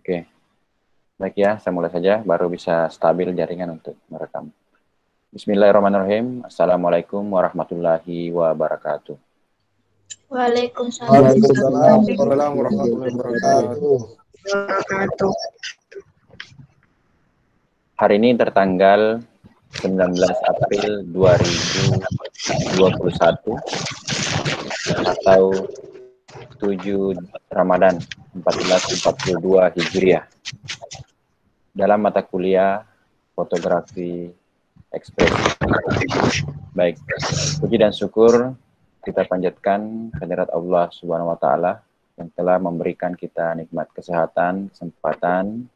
Oke, baik ya, saya mulai saja, baru bisa stabil jaringan untuk merekam. Bismillahirrahmanirrahim. Assalamualaikum warahmatullahi wabarakatuh. Waalaikumsalam warahmatullahi wabarakatuh. Hari ini tertanggal 19 April 2021 atau 7 Ramadan 1442 Hijriah. Dalam mata kuliah fotografi ekspresi. Baik, puji dan syukur kita panjatkan kehadirat Allah Subhanahu wa taala yang telah memberikan kita nikmat kesehatan, kesempatan,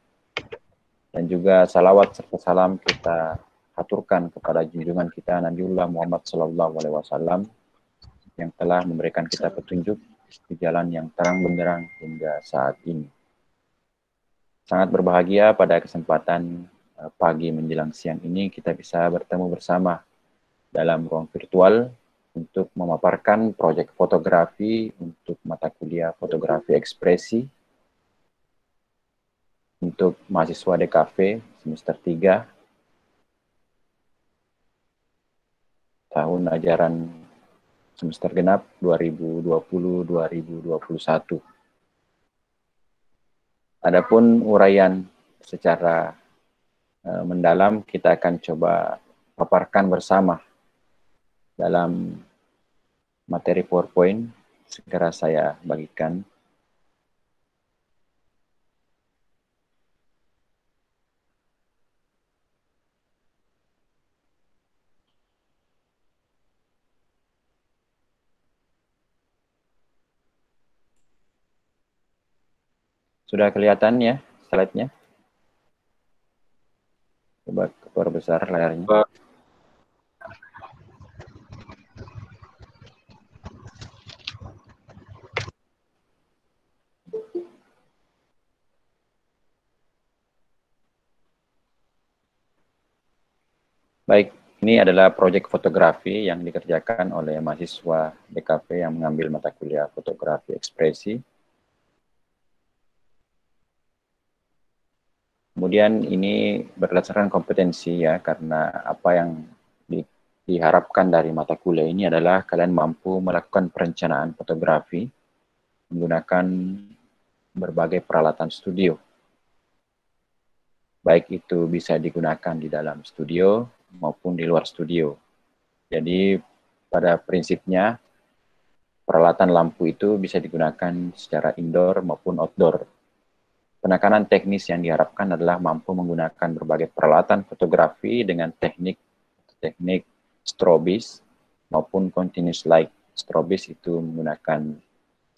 dan juga salawat serta salam kita haturkan kepada junjungan kita Nabiullah Muhammad SAW yang telah memberikan kita petunjuk di jalan yang terang benderang hingga saat ini. Sangat berbahagia pada kesempatan pagi menjelang siang ini kita bisa bertemu bersama dalam ruang virtual untuk memaparkan proyek fotografi untuk mata kuliah fotografi ekspresi untuk mahasiswa DKV semester 3 tahun ajaran semester genap 2020-2021. Adapun uraian secara mendalam kita akan coba paparkan bersama dalam materi PowerPoint. Segera saya bagikan. Sudah kelihatan ya slide-nya? Coba perbesar layarnya. Baik, ini adalah proyek fotografi yang dikerjakan oleh mahasiswa DKV yang mengambil mata kuliah fotografi ekspresi. Kemudian ini berdasarkan kompetensi ya, karena apa yang diharapkan dari mata kuliah ini adalah kalian mampu melakukan perencanaan fotografi menggunakan berbagai peralatan studio. Baik itu bisa digunakan di dalam studio maupun di luar studio. Jadi pada prinsipnya peralatan lampu itu bisa digunakan secara indoor maupun outdoor. Penekanan teknis yang diharapkan adalah mampu menggunakan berbagai peralatan fotografi dengan teknik strobis maupun continuous light. Strobis itu menggunakan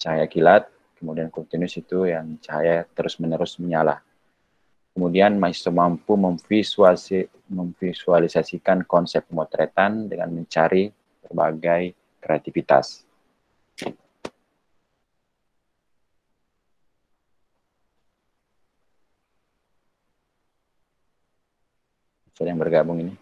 cahaya kilat, kemudian continuous itu yang cahaya terus-menerus menyala. Kemudian mahasiswa mampu memvisualisasikan konsep pemotretan dengan mencari berbagai kreativitas. Yang bergabung ini.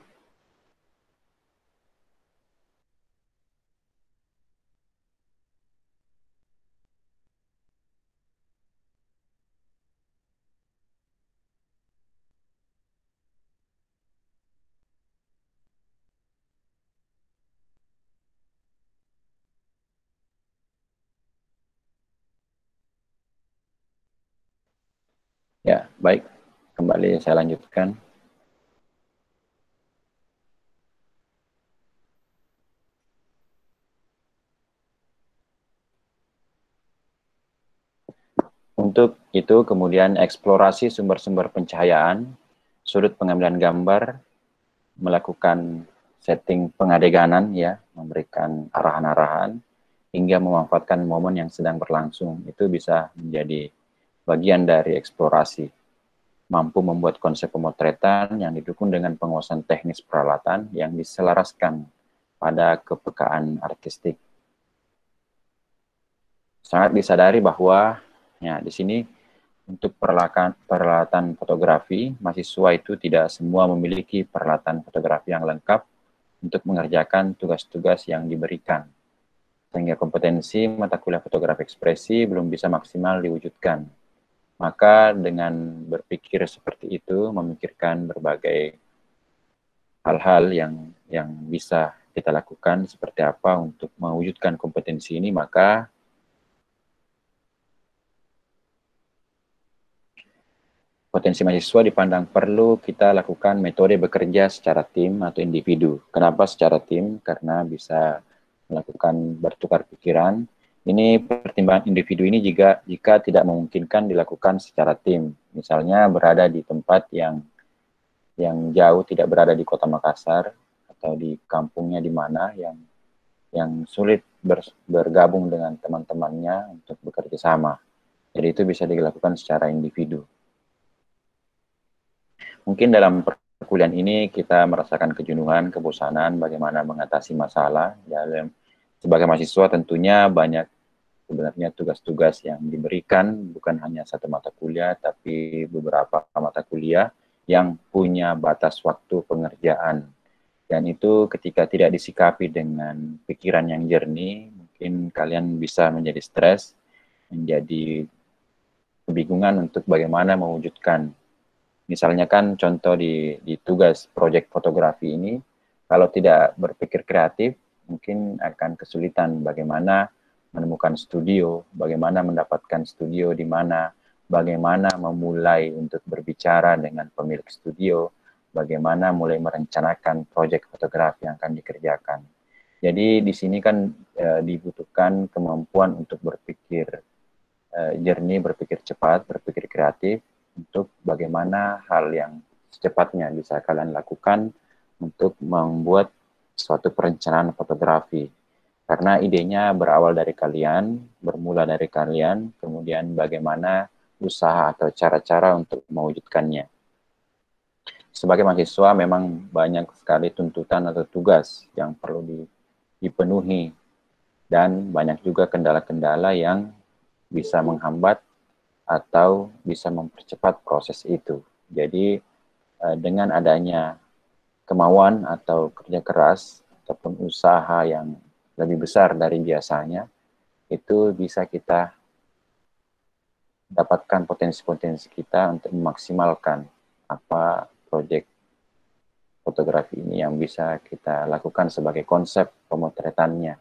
Ya, baik. Kembali saya lanjutkan. Untuk itu kemudian eksplorasi sumber-sumber pencahayaan, sudut pengambilan gambar, melakukan setting pengadeganan ya, memberikan arahan-arahan hingga memanfaatkan momen yang sedang berlangsung. Itu bisa menjadi bagian dari eksplorasi. Mampu membuat konsep pemotretan yang didukung dengan penguasaan teknis peralatan yang diselaraskan pada kepekaan artistik. Sangat disadari bahwa ya, di sini untuk peralatan fotografi, mahasiswa itu tidak semua memiliki peralatan fotografi yang lengkap untuk mengerjakan tugas-tugas yang diberikan. Sehingga kompetensi mata kuliah fotografi ekspresi belum bisa maksimal diwujudkan. Maka dengan berpikir seperti itu, memikirkan berbagai hal-hal yang bisa kita lakukan seperti apa untuk mewujudkan kompetensi ini, maka potensi mahasiswa dipandang perlu kita lakukan metode bekerja secara tim atau individu. Kenapa secara tim? Karena bisa melakukan bertukar pikiran. Ini pertimbangan individu ini jika tidak memungkinkan dilakukan secara tim. Misalnya berada di tempat yang jauh, tidak berada di Kota Makassar atau di kampungnya di mana yang sulit bergabung dengan teman-temannya untuk bekerja sama. Jadi itu bisa dilakukan secara individu. Mungkin dalam perkuliahan ini kita merasakan kejenuhan, kebosanan, bagaimana mengatasi masalah. Sebagai mahasiswa tentunya banyak sebenarnya tugas-tugas yang diberikan, bukan hanya satu mata kuliah, tapi beberapa mata kuliah yang punya batas waktu pengerjaan. Dan itu ketika tidak disikapi dengan pikiran yang jernih, mungkin kalian bisa menjadi stres, menjadi kebingungan untuk bagaimana mewujudkan. Misalnya kan contoh di tugas proyek fotografi ini, kalau tidak berpikir kreatif, mungkin akan kesulitan bagaimana menemukan studio, bagaimana mendapatkan studio di mana, bagaimana memulai untuk berbicara dengan pemilik studio, bagaimana mulai merencanakan proyek fotografi yang akan dikerjakan. Jadi di sini kan dibutuhkan kemampuan untuk berpikir jernih, berpikir cepat, berpikir kreatif, untuk bagaimana hal yang secepatnya bisa kalian lakukan untuk membuat suatu perencanaan fotografi. Karena idenya berawal dari kalian, bermula dari kalian, kemudian bagaimana usaha atau cara-cara untuk mewujudkannya. Sebagai mahasiswa memang banyak sekali tuntutan atau tugas yang perlu dipenuhi, dan banyak juga kendala-kendala yang bisa menghambat atau bisa mempercepat proses itu. Jadi dengan adanya kemauan atau kerja keras ataupun usaha yang lebih besar dari biasanya, itu bisa kita dapatkan potensi-potensi kita untuk memaksimalkan apa proyek fotografi ini yang bisa kita lakukan sebagai konsep pemotretannya.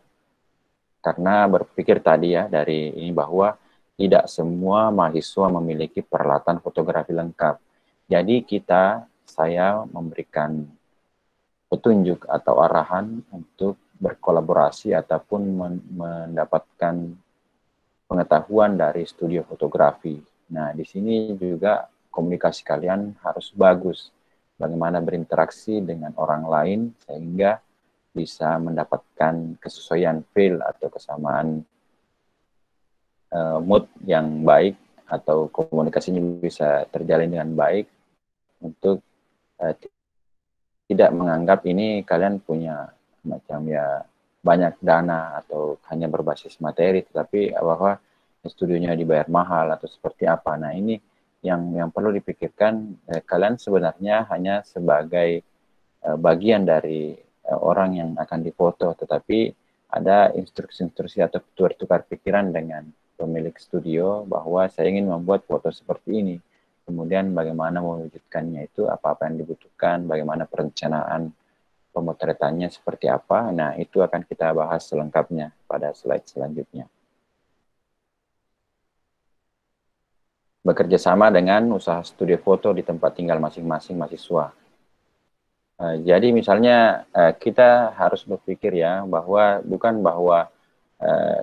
Karena berpikir tadi ya dari ini bahwa tidak semua mahasiswa memiliki peralatan fotografi lengkap. Jadi saya memberikan petunjuk atau arahan untuk berkolaborasi ataupun mendapatkan pengetahuan dari studio fotografi. Nah, di sini juga komunikasi kalian harus bagus. Bagaimana berinteraksi dengan orang lain sehingga bisa mendapatkan kesesuaian feel atau kesamaan mood yang baik atau komunikasinya bisa terjalin dengan baik untuk tidak menganggap ini kalian punya macam ya banyak dana atau hanya berbasis materi, tetapi bahwa studionya dibayar mahal atau seperti apa. Nah ini yang perlu dipikirkan, kalian sebenarnya hanya sebagai bagian dari orang yang akan difoto, tetapi ada instruksi-instruksi atau tukar pikiran dengan pemilik studio bahwa saya ingin membuat foto seperti ini. Kemudian bagaimana mewujudkannya itu, apa-apa yang dibutuhkan, bagaimana perencanaan pemotretannya seperti apa. Nah, itu akan kita bahas selengkapnya pada slide selanjutnya. Bekerja sama dengan usaha studio foto di tempat tinggal masing-masing mahasiswa. Jadi misalnya kita harus berpikir ya bahwa bukan bahwa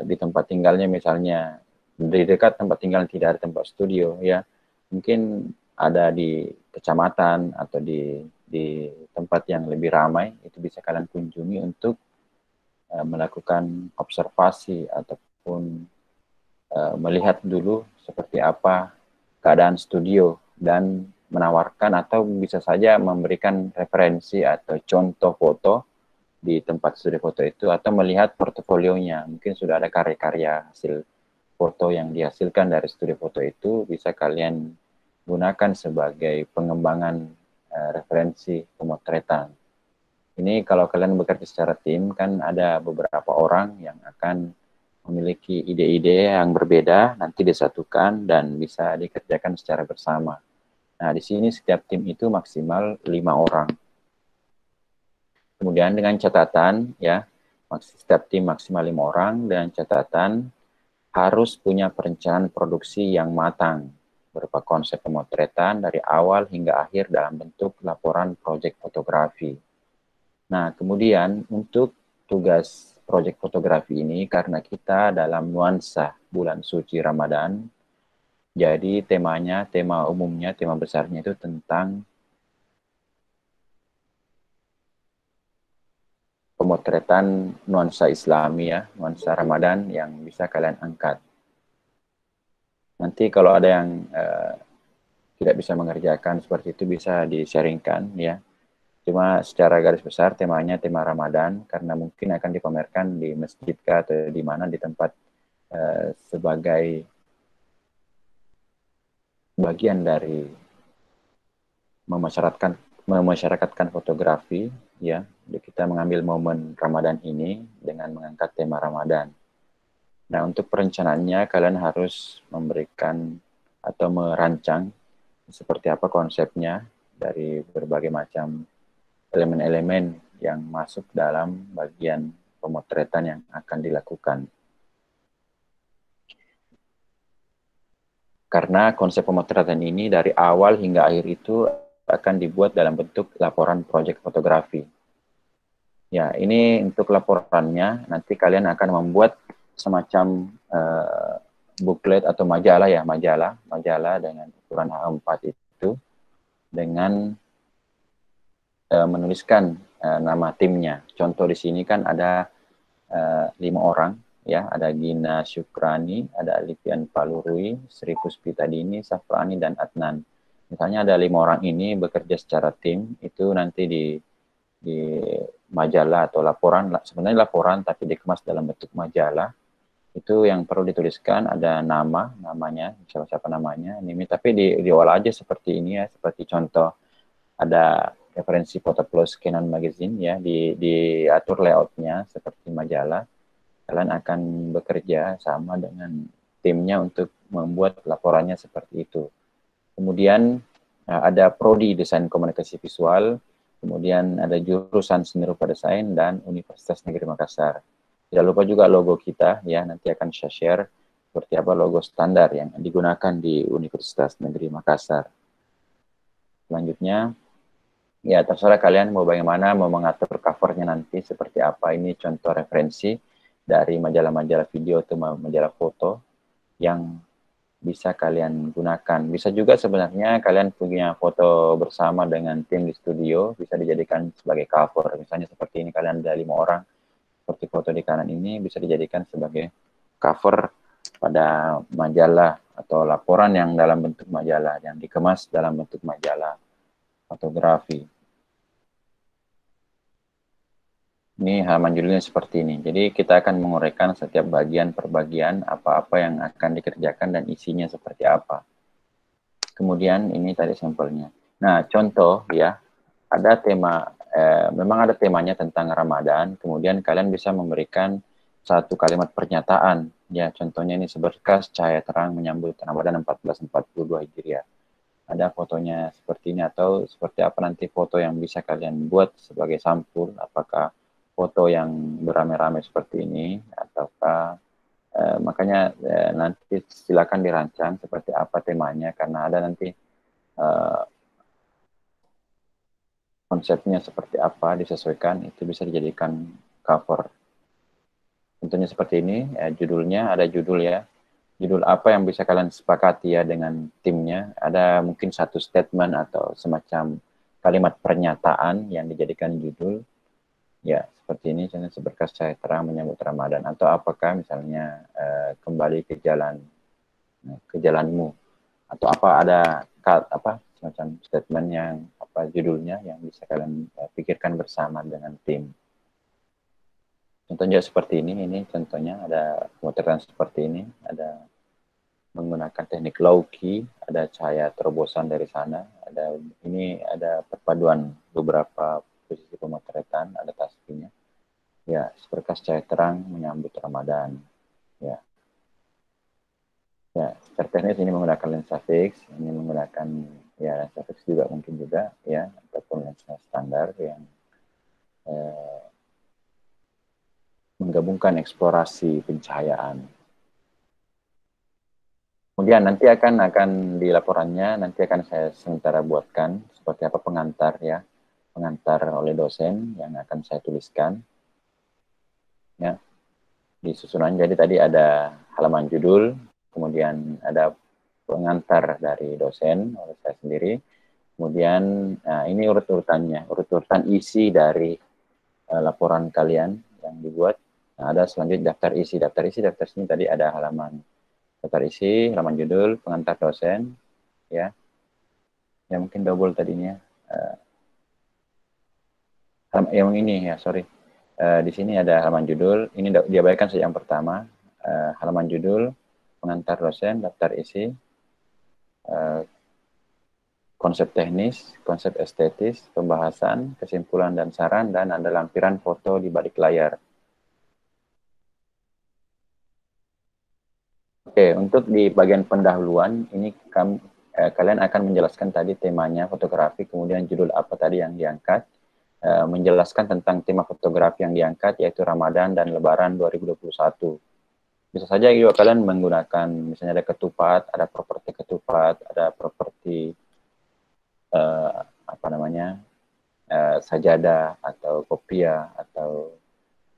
di tempat tinggalnya misalnya di dekat tempat tinggal tidak ada tempat studio ya, mungkin ada di kecamatan atau di tempat yang lebih ramai, itu bisa kalian kunjungi untuk melakukan observasi ataupun melihat dulu seperti apa keadaan studio dan menawarkan atau bisa saja memberikan referensi atau contoh foto di tempat studi foto itu, atau melihat portofolionya. Mungkin sudah ada karya-karya hasil foto yang dihasilkan dari studi foto itu, bisa kalian gunakan sebagai pengembangan referensi pemotretan. Ini kalau kalian bekerja secara tim, kan ada beberapa orang yang akan memiliki ide-ide yang berbeda, nanti disatukan dan bisa dikerjakan secara bersama. Nah, di sini setiap tim itu maksimal 5 orang. Kemudian dengan catatan, ya, setiap tim maksimal 5 orang, dengan catatan harus punya perencanaan produksi yang matang, berupa konsep pemotretan dari awal hingga akhir dalam bentuk laporan proyek fotografi. Nah, kemudian untuk tugas proyek fotografi ini, karena kita dalam nuansa bulan suci Ramadan, jadi temanya, tema umumnya, tema besarnya itu tentang pemotretan nuansa Islami, ya, nuansa Ramadan yang bisa kalian angkat. Nanti kalau ada yang tidak bisa mengerjakan seperti itu bisa di-sharingkan, ya. Cuma secara garis besar temanya tema Ramadan, karena mungkin akan dipamerkan di masjid atau di mana, di tempat sebagai bagian dari memasyarakatkan fotografi, ya. Kita mengambil momen Ramadan ini dengan mengangkat tema Ramadan. Nah, untuk perencanaannya kalian harus memberikan atau merancang seperti apa konsepnya dari berbagai macam elemen-elemen yang masuk dalam bagian pemotretan yang akan dilakukan. Karena konsep pemotretan ini dari awal hingga akhir itu akan dibuat dalam bentuk laporan proyek fotografi. Ya, ini untuk laporannya, nanti kalian akan membuat semacam booklet atau majalah, ya, majalah dengan ukuran A4 itu, dengan menuliskan nama timnya. Contoh di sini kan ada 5 orang, ya, ada Gina Syukrani, ada Alifian Palurui, Sri Puspitadini, Safrani, dan Adnan. Misalnya ada 5 orang ini bekerja secara tim, itu nanti di majalah atau laporan, sebenarnya laporan tapi dikemas dalam bentuk majalah. Itu yang perlu dituliskan ada namanya, siapa namanya, ini, tapi diolah aja seperti ini, ya, seperti contoh ada referensi Photo Plus Canon Magazine, ya, diatur layoutnya seperti majalah. Kalian akan bekerja sama dengan timnya untuk membuat laporannya seperti itu. Kemudian ada prodi desain komunikasi visual, kemudian ada jurusan seni rupa desain dan Universitas Negeri Makassar. Tidak lupa juga logo kita, ya, nanti akan saya share seperti apa logo standar yang digunakan di Universitas Negeri Makassar. Selanjutnya, ya, terserah kalian mau bagaimana, mau mengatur covernya nanti seperti apa. Ini contoh referensi dari majalah-majalah video atau majalah foto yang bisa kalian gunakan. Bisa juga sebenarnya kalian punya foto bersama dengan tim di studio, bisa dijadikan sebagai cover. Misalnya seperti ini, kalian ada 5 orang, seperti foto di kanan ini bisa dijadikan sebagai cover pada majalah atau laporan yang dalam bentuk majalah, yang dikemas dalam bentuk majalah fotografi. Ini halaman judulnya seperti ini. Jadi kita akan menguraikan setiap bagian per bagian apa-apa yang akan dikerjakan dan isinya seperti apa. Kemudian ini tadi sampelnya. Nah, contoh, ya, ada tema, memang ada temanya tentang Ramadan, kemudian kalian bisa memberikan satu kalimat pernyataan, ya, contohnya ini seberkas cahaya terang menyambut Ramadan 1442 Hijriah. Ada fotonya seperti ini, atau seperti apa nanti foto yang bisa kalian buat sebagai sampul, apakah foto yang beramai-ramai seperti ini, ataukah makanya nanti silakan dirancang seperti apa temanya, karena ada nanti konsepnya seperti apa disesuaikan, itu bisa dijadikan cover. Tentunya seperti ini, judulnya ada judul, ya. Judul apa yang bisa kalian sepakati, ya, dengan timnya. Ada mungkin satu statement atau semacam kalimat pernyataan yang dijadikan judul. Ya, seperti ini, contohnya seberkas cahaya terang menyambut Ramadan, atau apakah misalnya kembali ke jalanmu, atau apa, ada semacam statement yang judulnya yang bisa kalian pikirkan bersama dengan tim. Contohnya seperti ini contohnya ada pemotretan seperti ini, ada menggunakan teknik low key, ada cahaya terobosan dari sana, ada perpaduan beberapa posisi pemotretan, ada tasbihnya. Ya, seberkas cahaya terang menyambut Ramadan. Ya, ya. Secara teknis ini menggunakan lensa fix, ini menggunakan ya lensa fix juga mungkin juga ya, ataupun lensa standar yang menggabungkan eksplorasi pencahayaan. Kemudian nanti akan di laporannya nanti akan saya sementara buatkan seperti apa pengantar ya, pengantar oleh dosen yang akan saya tuliskan. Ya, di susunan jadi tadi ada halaman judul, kemudian ada pengantar dari dosen oleh saya sendiri, kemudian ini urut-urutannya, urut-urutan isi dari laporan kalian yang dibuat. Nah, ada selanjutnya daftar isi sini tadi ada halaman daftar isi, halaman judul, pengantar dosen, ya, yang mungkin double tadinya. Yang ini ya, sorry. Di sini ada halaman judul, ini diabaikan saja yang pertama. Halaman judul, pengantar dosen, daftar isi, konsep teknis, konsep estetis, pembahasan, kesimpulan dan saran, dan ada lampiran foto di balik layar. Oke, untuk di bagian pendahuluan, ini kalian akan menjelaskan tadi temanya fotografi, kemudian judul apa tadi yang diangkat, menjelaskan tentang tema fotografi yang diangkat, yaitu Ramadan dan Lebaran 2021. Bisa saja juga kalian menggunakan, misalnya ada ketupat, ada properti ketupat, ada properti sajadah atau kopiah atau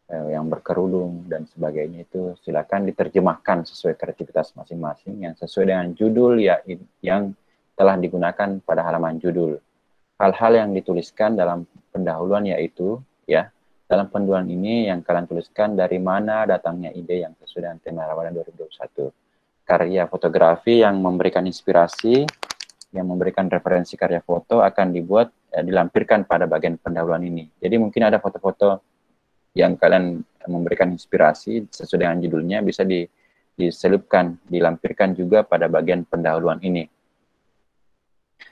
yang berkerudung dan sebagainya, itu silakan diterjemahkan sesuai kreativitas masing-masing yang sesuai dengan judul ya yang telah digunakan pada halaman judul. Hal-hal yang dituliskan dalam pendahuluan yaitu ya, dalam pendahuluan ini yang kalian tuliskan dari mana datangnya ide yang sesuai dengan tema Ramadan 2021. Karya fotografi yang memberikan inspirasi, yang memberikan referensi karya foto akan dibuat dilampirkan pada bagian pendahuluan ini. Jadi mungkin ada foto-foto yang kalian memberikan inspirasi sesuai dengan judulnya bisa diselipkan, dilampirkan juga pada bagian pendahuluan ini.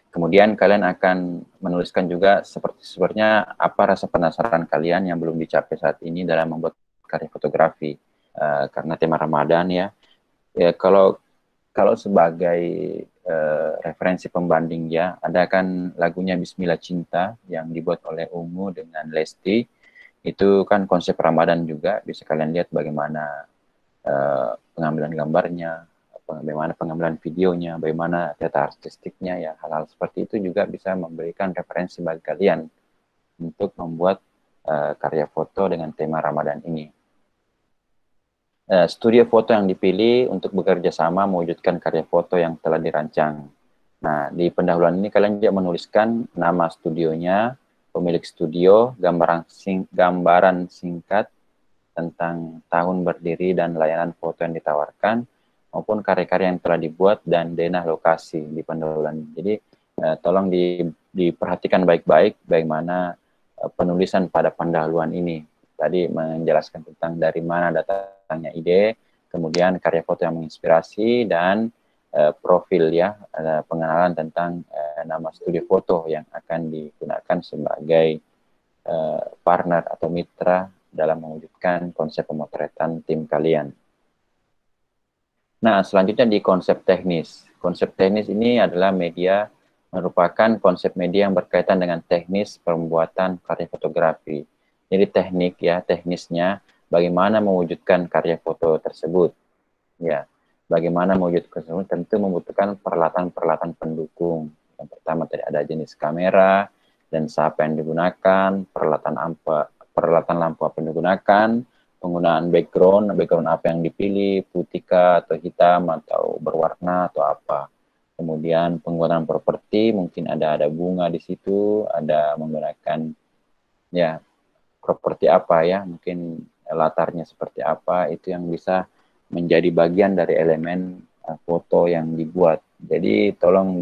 Kemudian kalian akan menuliskan juga sepertinya apa rasa penasaran kalian yang belum dicapai saat ini dalam membuat karya fotografi. Karena tema Ramadan ya. Kalau sebagai referensi pembanding ya, ada kan lagunya Bismillah Cinta yang dibuat oleh Ungu dengan Lesti. Itu kan konsep Ramadan juga, bisa kalian lihat bagaimana pengambilan gambarnya, bagaimana pengambilan videonya, bagaimana tata artistiknya ya, hal-hal seperti itu juga bisa memberikan referensi bagi kalian untuk membuat karya foto dengan tema Ramadan ini. Studio foto yang dipilih untuk bekerja sama mewujudkan karya foto yang telah dirancang. Nah, di pendahuluan ini kalian juga menuliskan nama studionya, pemilik studio, gambaran singkat tentang tahun berdiri dan layanan foto yang ditawarkan, maupun karya-karya yang telah dibuat dan denah lokasi di pendahuluan. Jadi, tolong diperhatikan baik-baik bagaimana penulisan pada pendahuluan ini. Tadi menjelaskan tentang dari mana datangnya ide, kemudian karya foto yang menginspirasi, dan profil ya, pengenalan tentang nama studio foto yang akan digunakan sebagai partner atau mitra dalam mewujudkan konsep pemotretan tim kalian. Nah, selanjutnya di konsep teknis. Konsep teknis ini adalah merupakan konsep media yang berkaitan dengan teknis pembuatan karya fotografi. Jadi teknisnya bagaimana mewujudkan karya foto tersebut. Ya, bagaimana mewujudkan tersebut tentu membutuhkan peralatan-peralatan pendukung. Yang pertama tadi ada jenis kamera, lensa apa yang digunakan, peralatan lampu apa yang digunakan, penggunaan background apa yang dipilih, putih atau hitam atau berwarna atau apa. Kemudian penggunaan properti, mungkin ada bunga di situ, ada menggunakan ya properti apa ya, mungkin latarnya seperti apa, itu yang bisa menjadi bagian dari elemen foto yang dibuat. Jadi tolong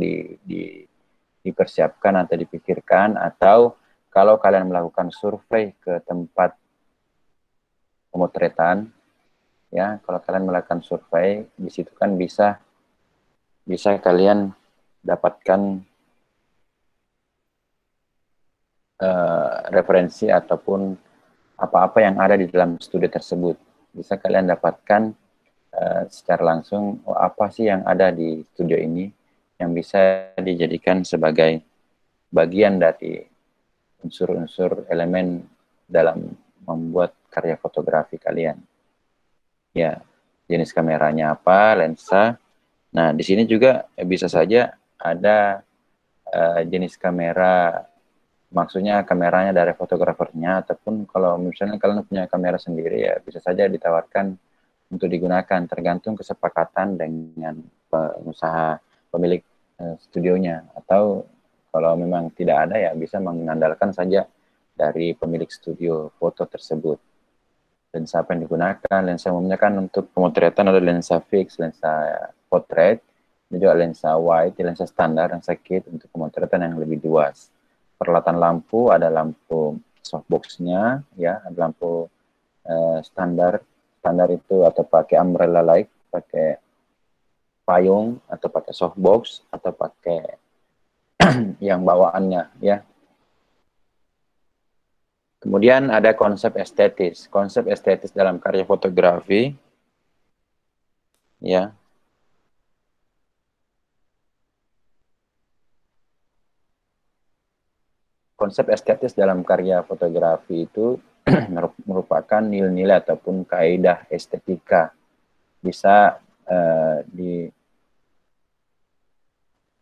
dipersiapkan atau dipikirkan, atau kalau kalian melakukan survei ke tempat pemotretan, ya, kalau kalian melakukan survei di situ kan bisa kalian dapatkan referensi ataupun apa-apa yang ada di dalam studi tersebut. Bisa kalian dapatkan secara langsung apa sih yang ada di studio ini yang bisa dijadikan sebagai bagian dari unsur-unsur elemen dalam membuat karya fotografi kalian. Ya, jenis kameranya apa, lensa. Nah, di sini juga bisa saja ada jenis kamera, maksudnya kameranya dari fotografernya, ataupun kalau misalnya kalian punya kamera sendiri ya bisa saja ditawarkan untuk digunakan, tergantung kesepakatan dengan pengusaha pemilik studionya, atau kalau memang tidak ada ya bisa mengandalkan saja dari pemilik studio foto tersebut. Lensa apa yang digunakan, lensa umumnya kan untuk pemotretan ada lensa fix, lensa portrait, dan juga lensa wide, lensa standar, lensa kit untuk pemotretan yang lebih luas. Peralatan lampu, ada lampu softbox-nya, ya, ada lampu standar itu atau pakai umbrella light, pakai payung, atau pakai softbox, atau pakai yang bawaannya, ya. Kemudian ada konsep estetis. Konsep estetis dalam karya fotografi, ya. Konsep estetis dalam karya fotografi itu merupakan nilai-nilai ataupun kaidah estetika. Bisa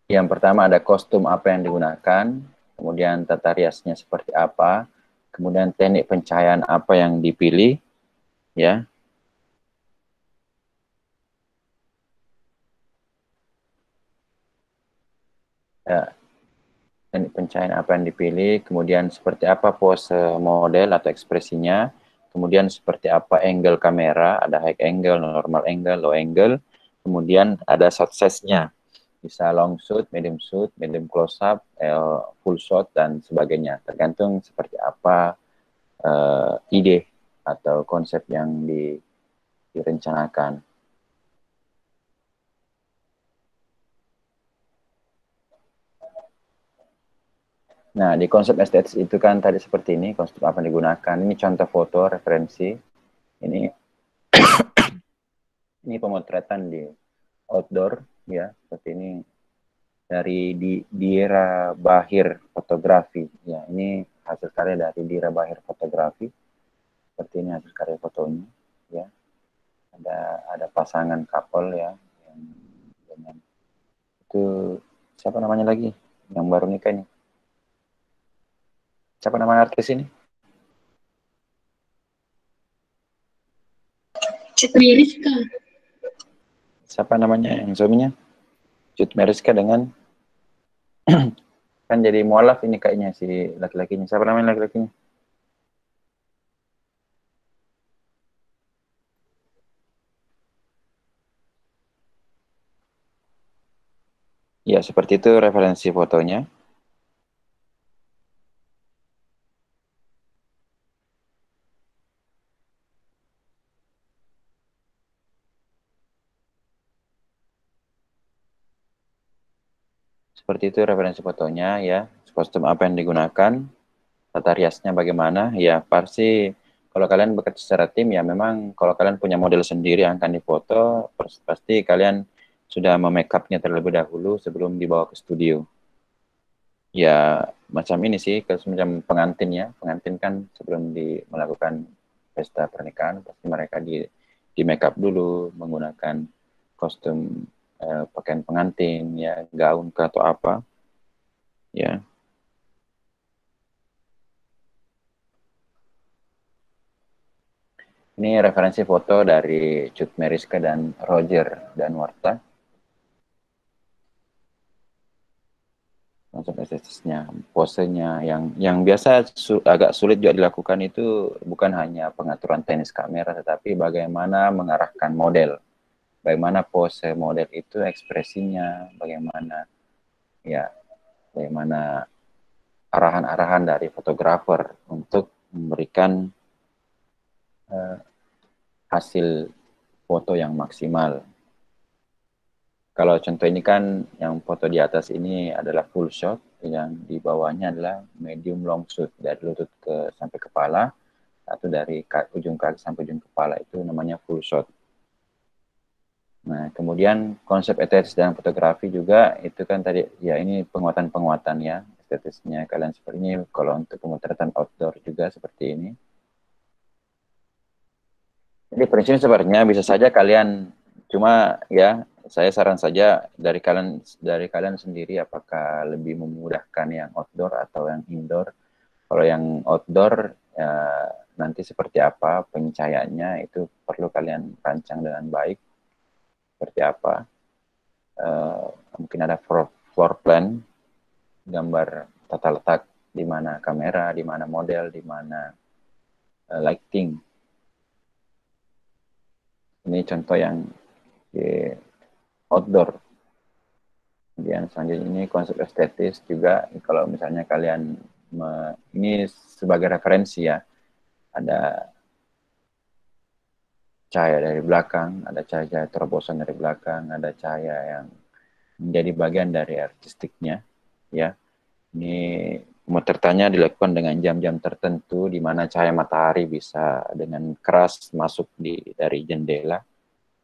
yang pertama ada kostum apa yang digunakan, kemudian tata riasnya seperti apa, kemudian teknik pencahayaan apa yang dipilih, ya. Ya, teknik pencahayaan apa yang dipilih, kemudian seperti apa pose model atau ekspresinya, kemudian seperti apa angle kamera, ada high angle, normal angle, low angle, kemudian ada shot size-nya, bisa long shoot, medium close up, full shot, dan sebagainya, tergantung seperti apa ide atau konsep yang direncanakan. Nah, di konsep estetis itu kan tadi seperti ini, konsep apa yang digunakan. Ini contoh foto, referensi. Ini pemotretan di outdoor, ya, seperti ini. Dari Dira Bahir Fotografi. Ya, ini hasil karya dari Dira Bahir Fotografi. Seperti ini hasil karya fotonya, ya. Ada pasangan couple, ya, yang dengan itu siapa namanya lagi yang baru nikah ini? Siapa nama artis ini? Cut Meriska. Siapa namanya yang suaminya? Cut Meriska dengan kan jadi mualaf ini kayaknya si laki-lakinya. Siapa namanya laki-lakinya? Ya, seperti itu referensi fotonya. Seperti itu referensi fotonya, ya. Kostum apa yang digunakan, tata riasnya bagaimana. Ya, pasti kalau kalian bekerja secara tim, ya memang kalau kalian punya model sendiri yang akan difoto, pasti kalian sudah memake-up-nya terlebih dahulu sebelum dibawa ke studio. Ya, macam ini sih, semacam pengantin, ya. Pengantin kan sebelum melakukan pesta pernikahan, pasti mereka di make up dulu menggunakan kostum pakaian pengantin, ya, gaun atau apa, ya. Ini referensi foto dari Cut Meriska dan Roger Danuarta. Konsep estetisnya, posenya yang biasa agak sulit juga dilakukan itu bukan hanya pengaturan teknis kamera, tetapi bagaimana mengarahkan model, bagaimana pose model itu, ekspresinya, bagaimana, ya, bagaimana arahan-arahan dari fotografer untuk memberikan hasil foto yang maksimal. Kalau contoh ini kan yang foto di atas ini adalah full shot, yang di bawahnya adalah medium long shot, dari lutut sampai kepala, atau dari ujung kaki sampai ujung kepala, itu namanya full shot. Nah, kemudian konsep estetis dalam fotografi juga itu kan tadi ya ini penguatan-penguatan ya estetisnya kalian seperti ini. Kalau untuk pemotretan outdoor juga seperti ini. Jadi prinsipnya sebenarnya bisa saja kalian cuma ya saya saran saja dari kalian sendiri apakah lebih memudahkan yang outdoor atau yang indoor. Kalau yang outdoor ya, nanti seperti apa pencahayaannya itu perlu kalian rancang dengan baik seperti apa. Mungkin ada floor plan, gambar tata letak di mana kamera, di mana model, di mana lighting. Ini contoh yang di outdoor. Kemudian selanjutnya ini konsep estetis juga. Kalau misalnya kalian ini sebagai referensi ya, ada cahaya dari belakang, ada cahaya terobosan dari belakang, ada cahaya yang menjadi bagian dari artistiknya, ya. Ini pemotretannya dilakukan dengan jam-jam tertentu di mana cahaya matahari bisa dengan keras masuk dari jendela,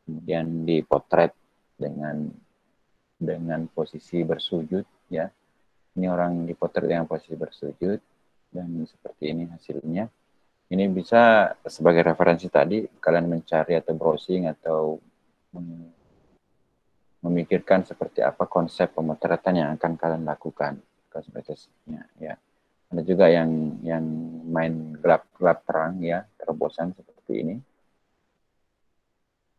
kemudian dipotret dengan posisi bersujud, ya. Ini orang dipotret dengan posisi bersujud dan seperti ini hasilnya. Ini bisa sebagai referensi tadi kalian mencari atau browsing atau memikirkan seperti apa konsep pemotretan yang akan kalian lakukan, konsepnya ya. Ada juga yang main gelap-gelap terang ya, terobosan seperti ini.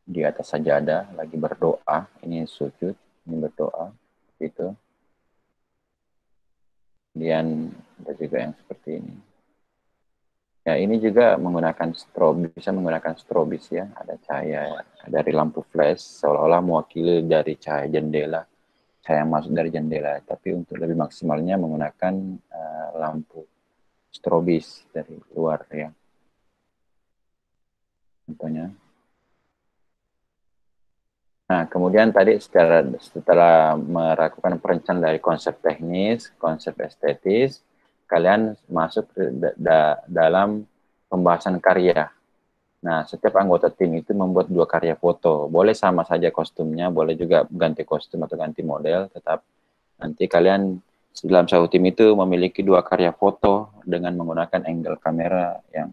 Di atas sajadah lagi berdoa, ini sujud, ini berdoa, gitu. Kemudian ada juga yang seperti ini. Ya, ini juga menggunakan strobe, bisa menggunakan strobis ya, ada cahaya dari lampu flash, seolah-olah mewakili dari cahaya jendela, cahaya yang masuk dari jendela, tapi untuk lebih maksimalnya menggunakan lampu strobis dari luar ya. Contohnya. Nah, kemudian tadi setelah melakukan perencanaan dari konsep teknis, konsep estetis, kalian masuk dalam pembahasan karya. Nah, setiap anggota tim itu membuat 2 karya foto. Boleh sama saja kostumnya, boleh juga ganti kostum atau ganti model, tetap nanti kalian dalam satu tim itu memiliki 2 karya foto dengan menggunakan angle kamera yang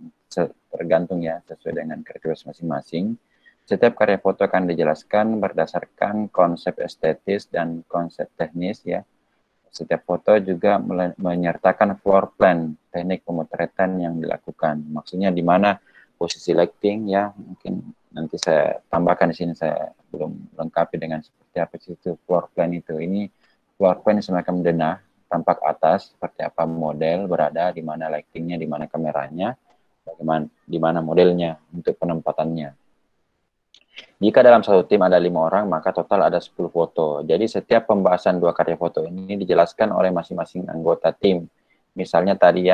tergantung ya, sesuai dengan kriteria masing-masing. Setiap karya foto akan dijelaskan berdasarkan konsep estetis dan konsep teknis ya. Setiap foto juga menyertakan floor plan, teknik pemotretan yang dilakukan. Maksudnya di mana posisi lighting ya, mungkin nanti saya tambahkan di sini, saya belum lengkapi dengan seperti apa itu floor plan itu. Ini floor plan semacam denah, tampak atas seperti apa model berada, di mana lightingnya, di mana kameranya, bagaimana di mana modelnya untuk penempatannya. Jika dalam satu tim ada 5 orang, maka total ada 10 foto. Jadi setiap pembahasan 2 karya foto ini dijelaskan oleh masing-masing anggota tim. Misalnya tadi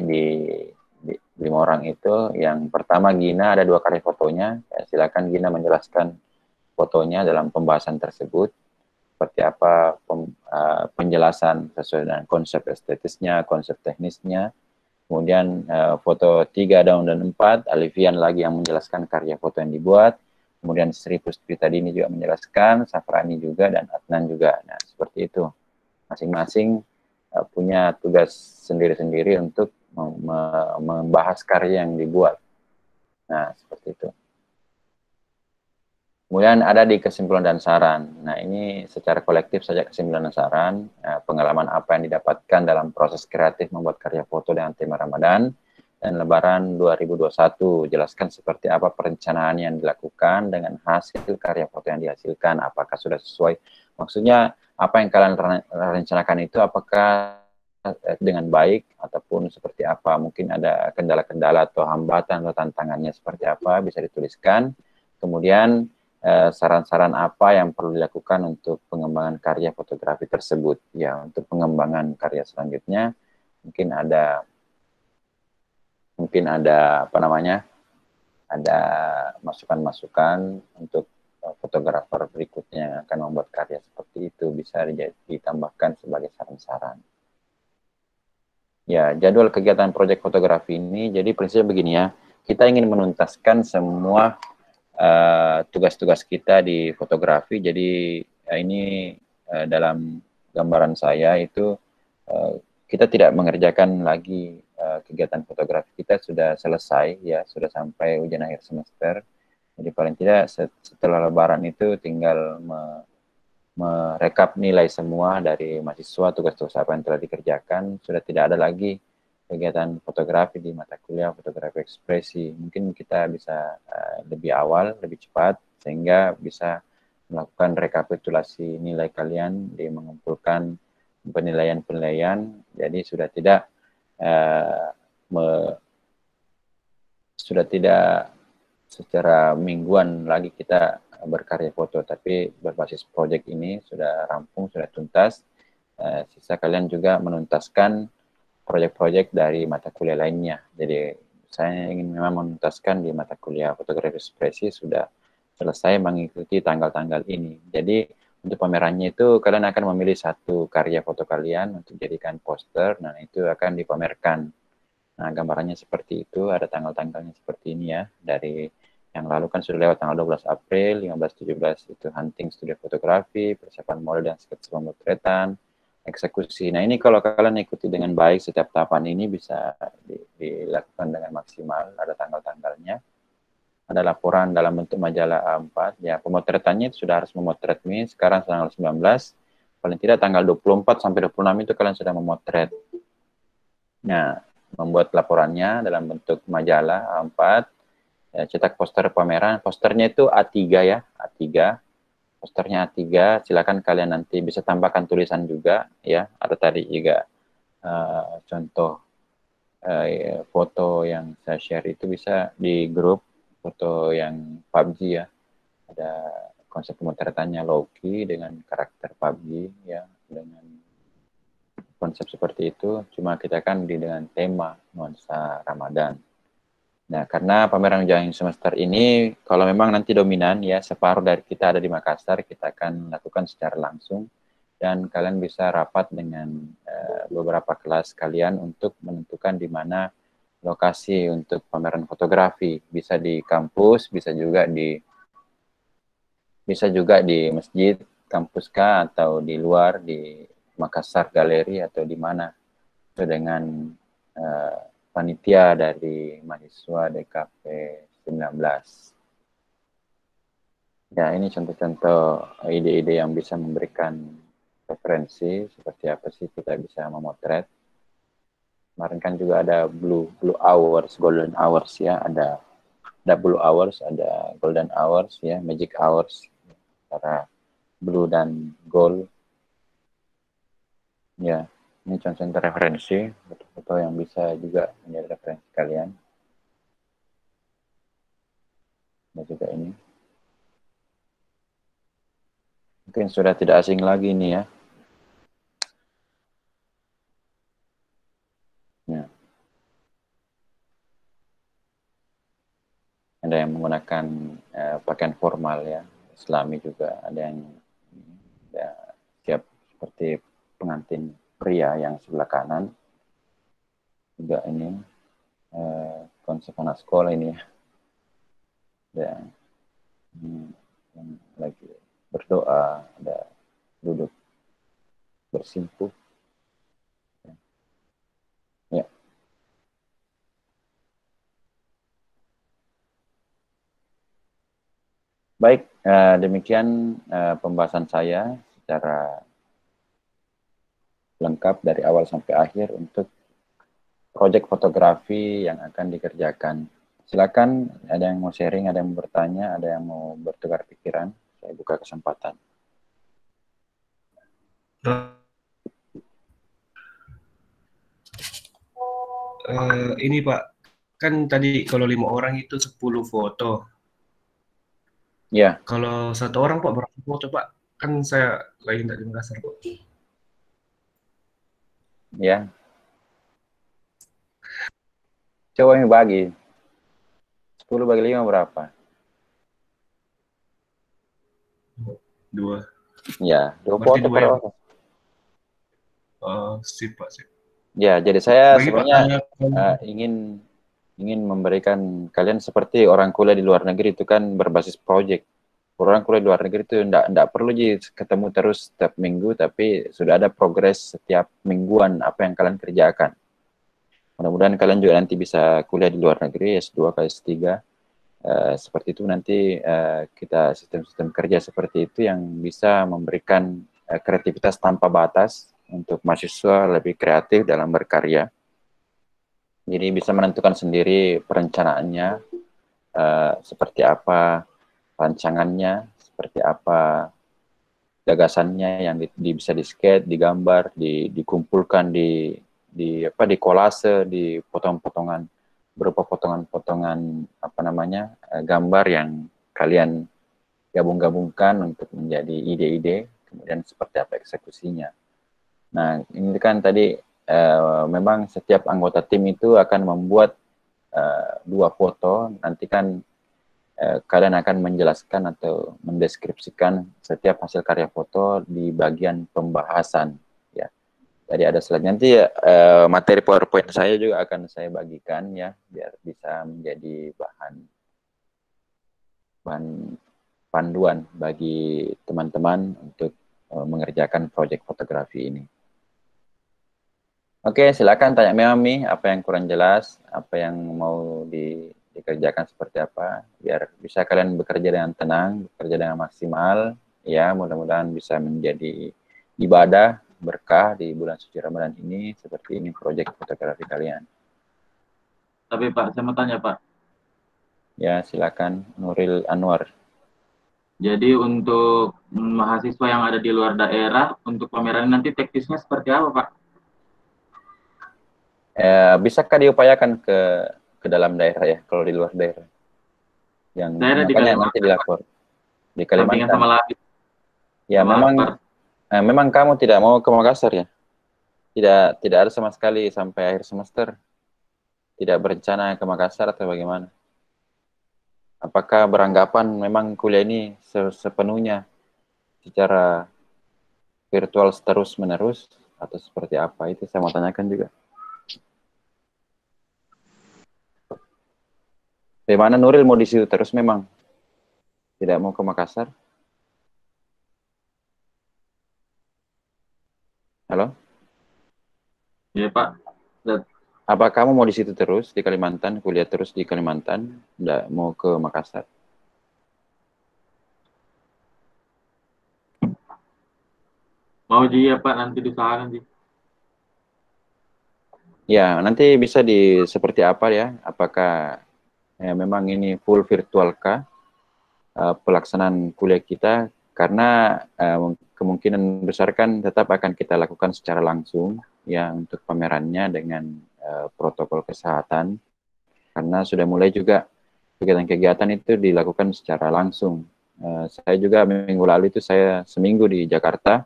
di 5 orang itu, yang pertama Gina ada 2 karya fotonya. Ya, silakan Gina menjelaskan fotonya dalam pembahasan tersebut. Seperti apa penjelasan sesuai dengan konsep estetisnya, konsep teknisnya. Kemudian foto 3, Daun dan 4, Alivian lagi yang menjelaskan karya foto yang dibuat. Kemudian Sri Pustri tadi ini juga menjelaskan, Safrani juga, dan Adnan juga. Nah, seperti itu. Masing-masing punya tugas sendiri-sendiri untuk membahas karya yang dibuat. Nah, seperti itu. Kemudian ada di kesimpulan dan saran. Nah, ini secara kolektif saja kesimpulan dan saran, pengalaman apa yang didapatkan dalam proses kreatif membuat karya foto dengan tema Ramadan dan Lebaran 2021. Jelaskan seperti apa perencanaan yang dilakukan dengan hasil karya foto yang dihasilkan, apakah sudah sesuai. Maksudnya, apa yang kalian rencanakan itu apakah dengan baik ataupun seperti apa. Mungkin ada kendala-kendala atau hambatan atau tantangannya seperti apa, bisa dituliskan. Kemudian saran-saran apa yang perlu dilakukan untuk pengembangan karya fotografi tersebut. Ya, untuk pengembangan karya selanjutnya mungkin ada ada masukan-masukan untuk fotografer berikutnya yang akan membuat karya seperti itu, bisa ditambahkan sebagai saran-saran. Ya, jadwal kegiatan proyek fotografi ini, jadi prinsipnya begini ya, kita ingin menuntaskan semua tugas-tugas kita di fotografi. Jadi ini dalam gambaran saya itu kita tidak mengerjakan lagi kegiatan fotografi, kita sudah selesai ya, sudah sampai ujian akhir semester. Jadi paling tidak setelah Lebaran itu tinggal merekap nilai semua dari mahasiswa, tugas-tugas apa yang telah dikerjakan. Sudah tidak ada lagi kegiatan fotografi di mata kuliah fotografi ekspresi. Mungkin kita bisa lebih awal, lebih cepat, sehingga bisa melakukan rekapitulasi nilai kalian, di mengumpulkan penilaian-penilaian. Jadi sudah tidak secara mingguan lagi kita berkarya foto, tapi berbasis proyek ini sudah rampung, sudah tuntas. Sisa kalian juga menuntaskan proyek-proyek dari mata kuliah lainnya. Jadi saya ingin memang menuntaskan di mata kuliah fotografi ekspresi sudah selesai mengikuti tanggal-tanggal ini. Jadi untuk pamerannya itu kalian akan memilih satu karya foto kalian untuk jadikan poster. Nah, itu akan dipamerkan. Nah, gambarannya seperti itu, ada tanggal-tanggalnya seperti ini ya. Dari yang lalu kan sudah lewat tanggal 12 April, 15-17 itu hunting studio fotografi, persiapan model dan sketsa pemotretan, eksekusi. Nah, ini kalau kalian ikuti dengan baik setiap tahapan ini bisa dilakukan dengan maksimal, ada tanggal-tanggalnya. Ada laporan dalam bentuk majalah A4. Ya, pemotretannya itu sudah harus memotret nih. Sekarang tanggal 19, paling tidak tanggal 24 sampai 26 itu kalian sudah memotret. Nah, membuat laporannya dalam bentuk majalah A4, ya, cetak poster pameran. Posternya itu A3 ya, A3. Posternya A3, silakan kalian nanti bisa tambahkan tulisan juga ya. Ada tadi juga contoh foto yang saya share itu bisa di grup foto yang PUBG ya. Ada konsep pemotretannya Loki dengan karakter PUBG ya, dengan konsep seperti itu. Cuma kita kan dengan tema nuansa Ramadan. Nah, karena pameran ujian semester ini kalau memang nanti dominan ya, separuh dari kita ada di Makassar, kita akan lakukan secara langsung, dan kalian bisa rapat dengan beberapa kelas kalian untuk menentukan di mana lokasi untuk pameran fotografi. Bisa di kampus, bisa juga di masjid kampus kah, atau di luar di Makassar Galeri, atau di mana itu dengan panitia dari mahasiswa DKP 19. Ya, ini contoh-contoh ide-ide yang bisa memberikan referensi seperti apa sih kita bisa memotret. Kemarin kan juga ada blue hours, golden hours ya, ada blue hours, ada golden hours ya, magic hours, antara blue dan gold. Ya, ini contoh-contoh referensi, foto-foto yang bisa juga menjadi referensi kalian. Dan juga ini. Mungkin sudah tidak asing lagi ini ya. Ya. Ada yang menggunakan pakaian formal ya, Islami juga, ada yang ya, siap seperti pengantin pria yang sebelah kanan. Juga ini konsep anak sekolah ini ya. Yang lagi berdoa, ada duduk bersimpuh. Ya. Baik, demikian pembahasan saya secara lengkap dari awal sampai akhir untuk proyek fotografi yang akan dikerjakan. Silakan, ada yang mau sharing, ada yang mau bertanya, ada yang mau bertukar pikiran. Saya buka kesempatan. Ini Pak, kan tadi kalau 5 orang itu 10 foto. Ya. Kalau 1 orang Pak berapa foto Pak? Kan saya lagi tidak di Makassar Pak. Ya. Coba yang bagi. 10 bagi 5 berapa? 2. Ya, 2 foto per orang. Sip Pak, sip. Ya, jadi saya Bagi sebenarnya Pak, ingin ingin memberikan kalian seperti orang kuliah di luar negeri itu kan berbasis project. Orang kuliah di luar negeri itu enggak perlu ketemu terus setiap minggu, tapi sudah ada progres setiap mingguan apa yang kalian kerjakan. Mudah-mudahan kalian juga nanti bisa kuliah di luar negeri, S2 ke S3. Seperti itu nanti kita sistem-sistem kerja seperti itu yang bisa memberikan kreativitas tanpa batas untuk mahasiswa lebih kreatif dalam berkarya. Jadi bisa menentukan sendiri perencanaannya, seperti apa rancangannya, seperti apa gagasannya yang bisa di-sketch, digambar, dikumpulkan di kolase, di potongan-potongan, berupa potongan-potongan gambar yang kalian gabung-gabungkan untuk menjadi ide-ide, kemudian seperti apa eksekusinya. Nah, ini kan tadi memang setiap anggota tim itu akan membuat 2 foto, nanti kan kalian akan menjelaskan atau mendeskripsikan setiap hasil karya foto di bagian pembahasan. Ya, jadi ada slide. Nanti materi PowerPoint saya juga akan saya bagikan ya, biar bisa menjadi bahan panduan bagi teman-teman untuk mengerjakan proyek fotografi ini. Oke, silakan tanya Mami, apa yang kurang jelas, apa yang mau dikerjakan seperti apa, biar bisa kalian bekerja dengan tenang, bekerja dengan maksimal, ya mudah-mudahan bisa menjadi ibadah, berkah di bulan suci Ramadan ini, seperti ini proyek fotografi kalian. Tapi Pak, saya mau tanya Pak. Ya, silakan Nuril Anwar. Jadi untuk mahasiswa yang ada di luar daerah, untuk pameran nanti teknisnya seperti apa Pak? Bisakah diupayakan ke dalam daerah ya, kalau di luar daerah? Yang Daerah di makanya Kalimantan, nanti dilapor. Di sampingan Kalimantan. sama lagi. Ya, memang kamu tidak mau ke Makassar ya? Tidak ada sama sekali sampai akhir semester? Tidak berencana ke Makassar atau bagaimana? Apakah beranggapan memang kuliah ini sepenuhnya secara virtual terus-menerus atau seperti apa? Itu saya mau tanyakan juga. Bagaimana Nuril mau di situ terus memang? Tidak mau ke Makassar? Halo? Ya Pak. Apa kamu mau di situ terus, di Kalimantan, kuliah terus di Kalimantan, nggak mau ke Makassar? Mau ya Pak, nanti diusahakan sih. Ya, nanti bisa seperti apa ya? Apakah memang ini full virtual kah pelaksanaan kuliah kita? Karena kemungkinan besar kan tetap akan kita lakukan secara langsung ya untuk pamerannya dengan protokol kesehatan. Karena sudah mulai juga kegiatan-kegiatan itu dilakukan secara langsung. Saya juga minggu lalu itu saya seminggu di Jakarta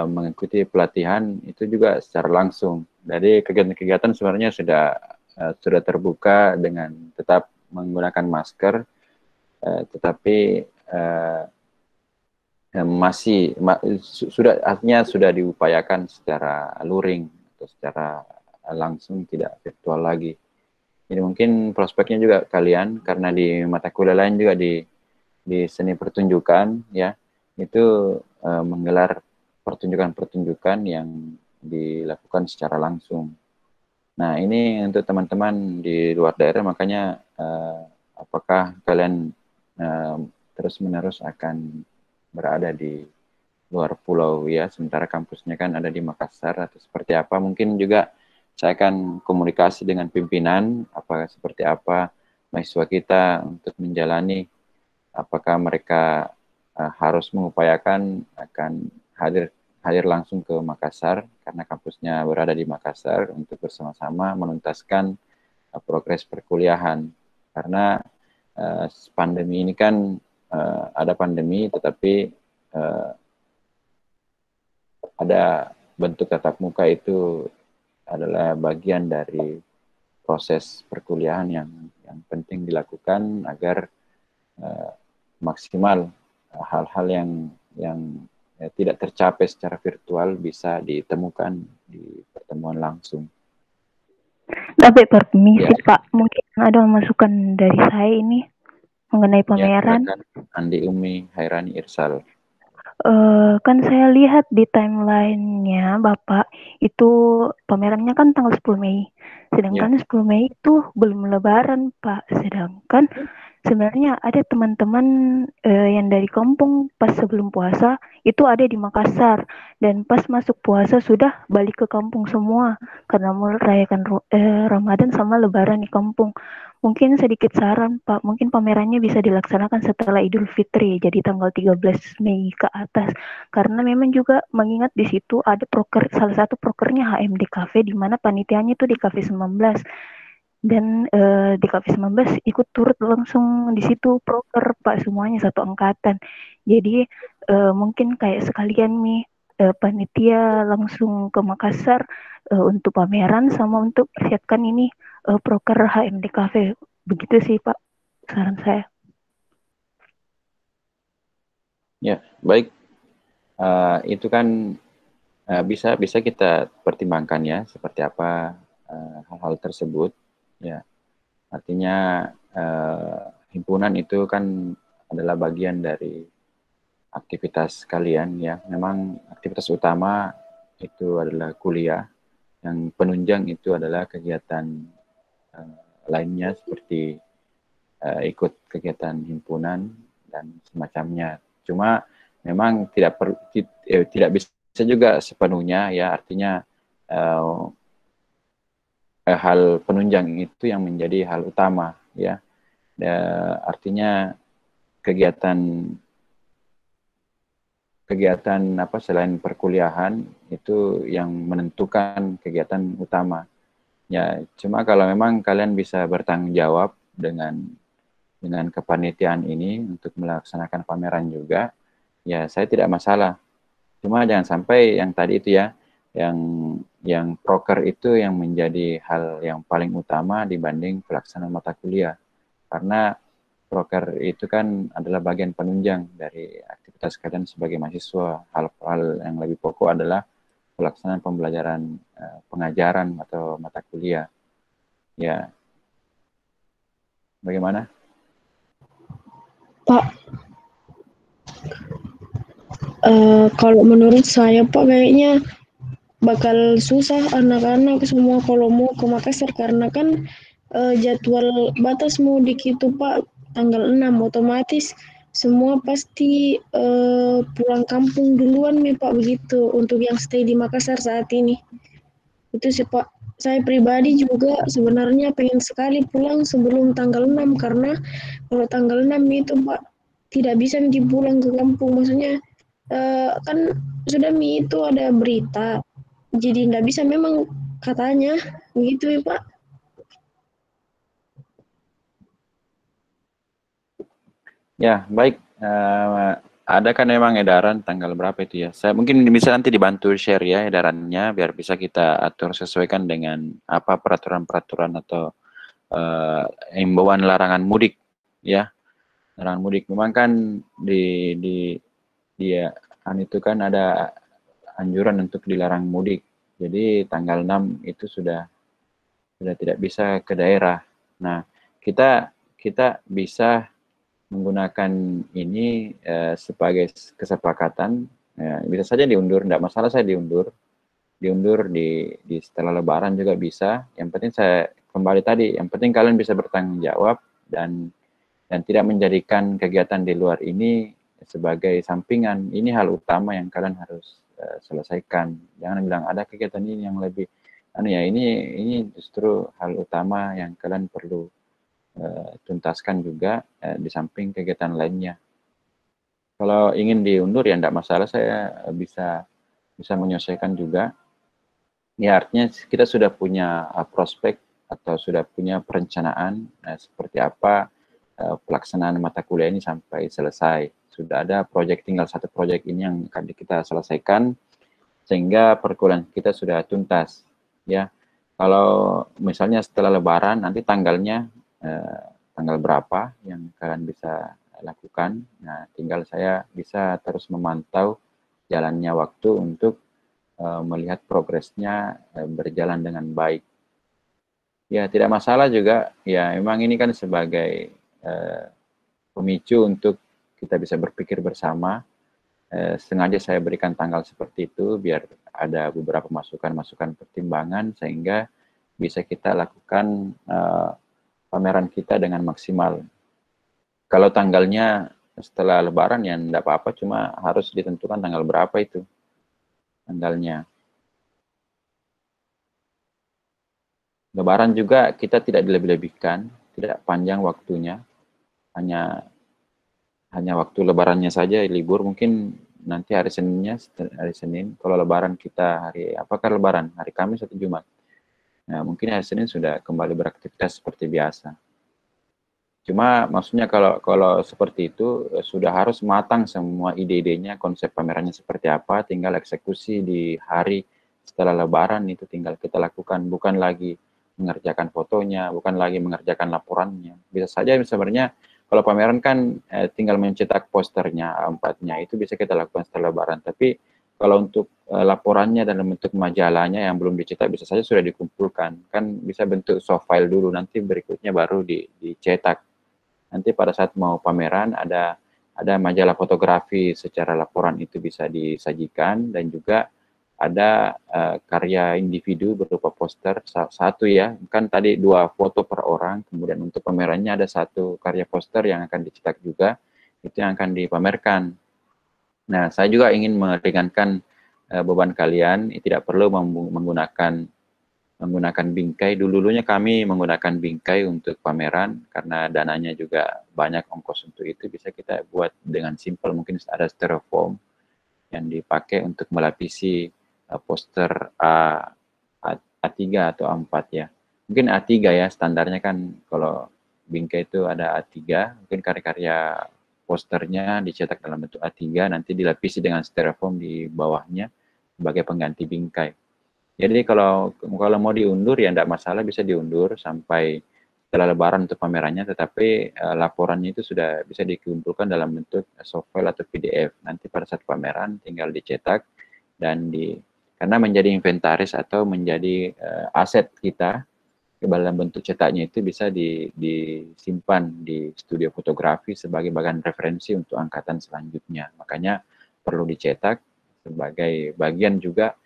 mengikuti pelatihan itu juga secara langsung. Jadi kegiatan-kegiatan sebenarnya sudah terbuka dengan tetap menggunakan masker, tetapi artinya sudah diupayakan secara luring atau secara langsung, tidak virtual lagi. Jadi mungkin prospeknya juga kalian, karena di mata kuliah lain juga di seni pertunjukan ya, itu menggelar pertunjukan-pertunjukan yang dilakukan secara langsung. Nah, ini untuk teman-teman di luar daerah, makanya apakah kalian terus-menerus akan berada di luar pulau ya, sementara kampusnya kan ada di Makassar atau seperti apa? Mungkin juga saya akan komunikasi dengan pimpinan, seperti apa mahasiswa kita untuk menjalani, apakah mereka harus mengupayakan akan hadir langsung ke Makassar karena kampusnya berada di Makassar untuk bersama-sama menuntaskan progres perkuliahan. Karena pandemi ini kan ada pandemi, tetapi ada bentuk tatap muka itu adalah bagian dari proses perkuliahan yang penting dilakukan agar maksimal hal-hal yang tidak tercapai secara virtual bisa ditemukan di pertemuan langsung. Tapi permisi Ya, Pak, mungkin ada masukan dari saya ini mengenai ya pameran. silakan. Andi Umi Hairani Irsal. Kan saya lihat di timeline-nya Bapak, itu pamerannya kan tanggal 10 Mei. Ya, Sedangkan 10 Mei itu belum lebaran, Pak. Sedangkan sebenarnya ada teman-teman yang dari kampung pas sebelum puasa itu ada di Makassar, dan pas masuk puasa sudah balik ke kampung semua karena mau merayakan Ramadan sama Lebaran di kampung. Mungkin sedikit saran Pak, mungkin pamerannya bisa dilaksanakan setelah Idul Fitri, jadi tanggal 13 Mei ke atas. Karena memang juga mengingat di situ ada proker, salah satu prokernya HMD Cafe, di mana panitianya itu di Cafe 19. Dan di Cafe 19 ikut turut langsung di situ proker Pak, semuanya satu angkatan. Jadi mungkin kayak sekalian nih panitia langsung ke Makassar untuk pameran sama untuk persiapkan ini proker HMD Cafe. Begitu sih Pak saran saya. ya, baik. Itu kan bisa kita pertimbangkan ya seperti apa hal-hal tersebut. Ya, artinya himpunan itu kan adalah bagian dari aktivitas kalian ya. Memang aktivitas utama itu adalah kuliah. Yang penunjang itu adalah kegiatan lainnya seperti ikut kegiatan himpunan dan semacamnya. Cuma memang tidak bisa juga sepenuhnya ya, artinya hal penunjang itu yang menjadi hal utama ya. Artinya kegiatan apa selain perkuliahan itu yang menentukan kegiatan utama. Ya, cuma kalau memang kalian bisa bertanggung jawab dengan kepanitiaan ini untuk melaksanakan pameran juga, ya saya tidak masalah. Cuma jangan sampai yang tadi itu ya, yang proker itu yang menjadi hal yang paling utama dibanding pelaksanaan mata kuliah. Karena proker itu kan adalah bagian penunjang dari aktivitas kalian sebagai mahasiswa. Hal-hal yang lebih pokok adalah pelaksanaan pembelajaran pengajaran atau mata kuliah. Ya, bagaimana? Pak, kalau menurut saya Pak kayaknya bakal susah anak-anak semua kalau mau ke Makassar karena kan jadwal batas mudik itu Pak tanggal 6 otomatis semua pasti pulang kampung duluan nih Pak begitu untuk yang stay di Makassar saat ini. Itu sih Pak. Saya pribadi juga sebenarnya pengen sekali pulang sebelum tanggal 6 karena kalau tanggal 6 itu Pak tidak bisa pulang ke kampung. Maksudnya kan sudah itu ada berita. Jadi tidak bisa memang katanya begitu ya Pak. Ya, baik. Ada kan memang edaran tanggal berapa itu ya? Saya mungkin bisa nanti dibantu share ya edarannya biar bisa kita atur sesuaikan dengan apa peraturan-peraturan atau himbauan larangan mudik ya. Larangan mudik memang kan di itu kan ada anjuran untuk dilarang mudik. Jadi tanggal 6 itu sudah tidak bisa ke daerah. Nah, kita bisa menggunakan ini sebagai kesepakatan, bisa saja diundur, tidak masalah saya diundur di setelah Lebaran juga bisa. Yang penting saya kembali tadi, yang penting kalian bisa bertanggung jawab dan tidak menjadikan kegiatan di luar ini sebagai sampingan. Ini hal utama yang kalian harus selesaikan. Jangan bilang ada kegiatan ini yang lebih, ini justru hal utama yang kalian perlu tuntaskan juga di samping kegiatan lainnya. Kalau ingin diundur ya tidak masalah, saya bisa menyelesaikan juga. Ya artinya kita sudah punya prospek atau sudah punya perencanaan seperti apa pelaksanaan mata kuliah ini sampai selesai. Sudah ada proyek, tinggal satu proyek ini yang akan kita selesaikan sehingga perkuliahan kita sudah tuntas. Ya, kalau misalnya setelah Lebaran nanti tanggalnya tanggal berapa yang kalian bisa lakukan. Nah, tinggal saya bisa terus memantau jalannya waktu untuk melihat progresnya berjalan dengan baik. Ya, tidak masalah juga. Ya, memang ini kan sebagai pemicu untuk kita bisa berpikir bersama. Sengaja saya berikan tanggal seperti itu biar ada beberapa masukan-masukan pertimbangan sehingga bisa kita lakukan pameran kita dengan maksimal. Kalau tanggalnya setelah Lebaran ya enggak apa-apa, cuma harus ditentukan tanggal berapa itu tanggalnya. Lebaran juga kita tidak dilebih-lebihkan, tidak panjang waktunya, hanya waktu Lebarannya saja libur. Mungkin nanti hari Seninnya, hari Senin. Kalau Lebaran kita hari apakah Lebaran? Hari Kamis atau Jumat? Nah, mungkin hari Senin sudah kembali beraktivitas seperti biasa. Cuma maksudnya kalau seperti itu sudah harus matang semua ide-idenya, konsep pamerannya seperti apa, tinggal eksekusi di hari setelah Lebaran itu tinggal kita lakukan, bukan lagi mengerjakan fotonya, bukan lagi mengerjakan laporannya. Bisa saja sebenarnya kalau pameran kan tinggal mencetak posternya, A4-nya, itu bisa kita lakukan setelah Lebaran. Tapi kalau untuk laporannya dalam bentuk majalahnya yang belum dicetak bisa saja sudah dikumpulkan. Kan bisa bentuk soft file dulu, nanti berikutnya baru dicetak. Nanti pada saat mau pameran ada majalah fotografi secara laporan itu bisa disajikan, dan juga ada karya individu berupa poster satu ya, kan tadi 2 foto per orang, kemudian untuk pamerannya ada 1 karya poster yang akan dicetak juga, itu yang akan dipamerkan. Nah, saya juga ingin meringankan beban kalian, tidak perlu menggunakan bingkai. Dulunya kami menggunakan bingkai untuk pameran, karena dananya juga banyak ongkos untuk itu, bisa kita buat dengan simpel, mungkin ada styrofoam yang dipakai untuk melapisi poster A3 atau A4 ya. Mungkin A3 ya, standarnya kan kalau bingkai itu ada A3, mungkin karya-karya posternya dicetak dalam bentuk A3, nanti dilapisi dengan styrofoam di bawahnya sebagai pengganti bingkai. Jadi kalau mau diundur ya tidak masalah, bisa diundur sampai setelah Lebaran untuk pamerannya, tetapi laporannya itu sudah bisa dikumpulkan dalam bentuk soft file atau PDF. Nanti pada saat pameran tinggal dicetak dan karena menjadi inventaris atau menjadi aset kita dalam bentuk cetaknya itu bisa disimpan di studio fotografi sebagai bagian referensi untuk angkatan selanjutnya. Makanya perlu dicetak sebagai bagian juga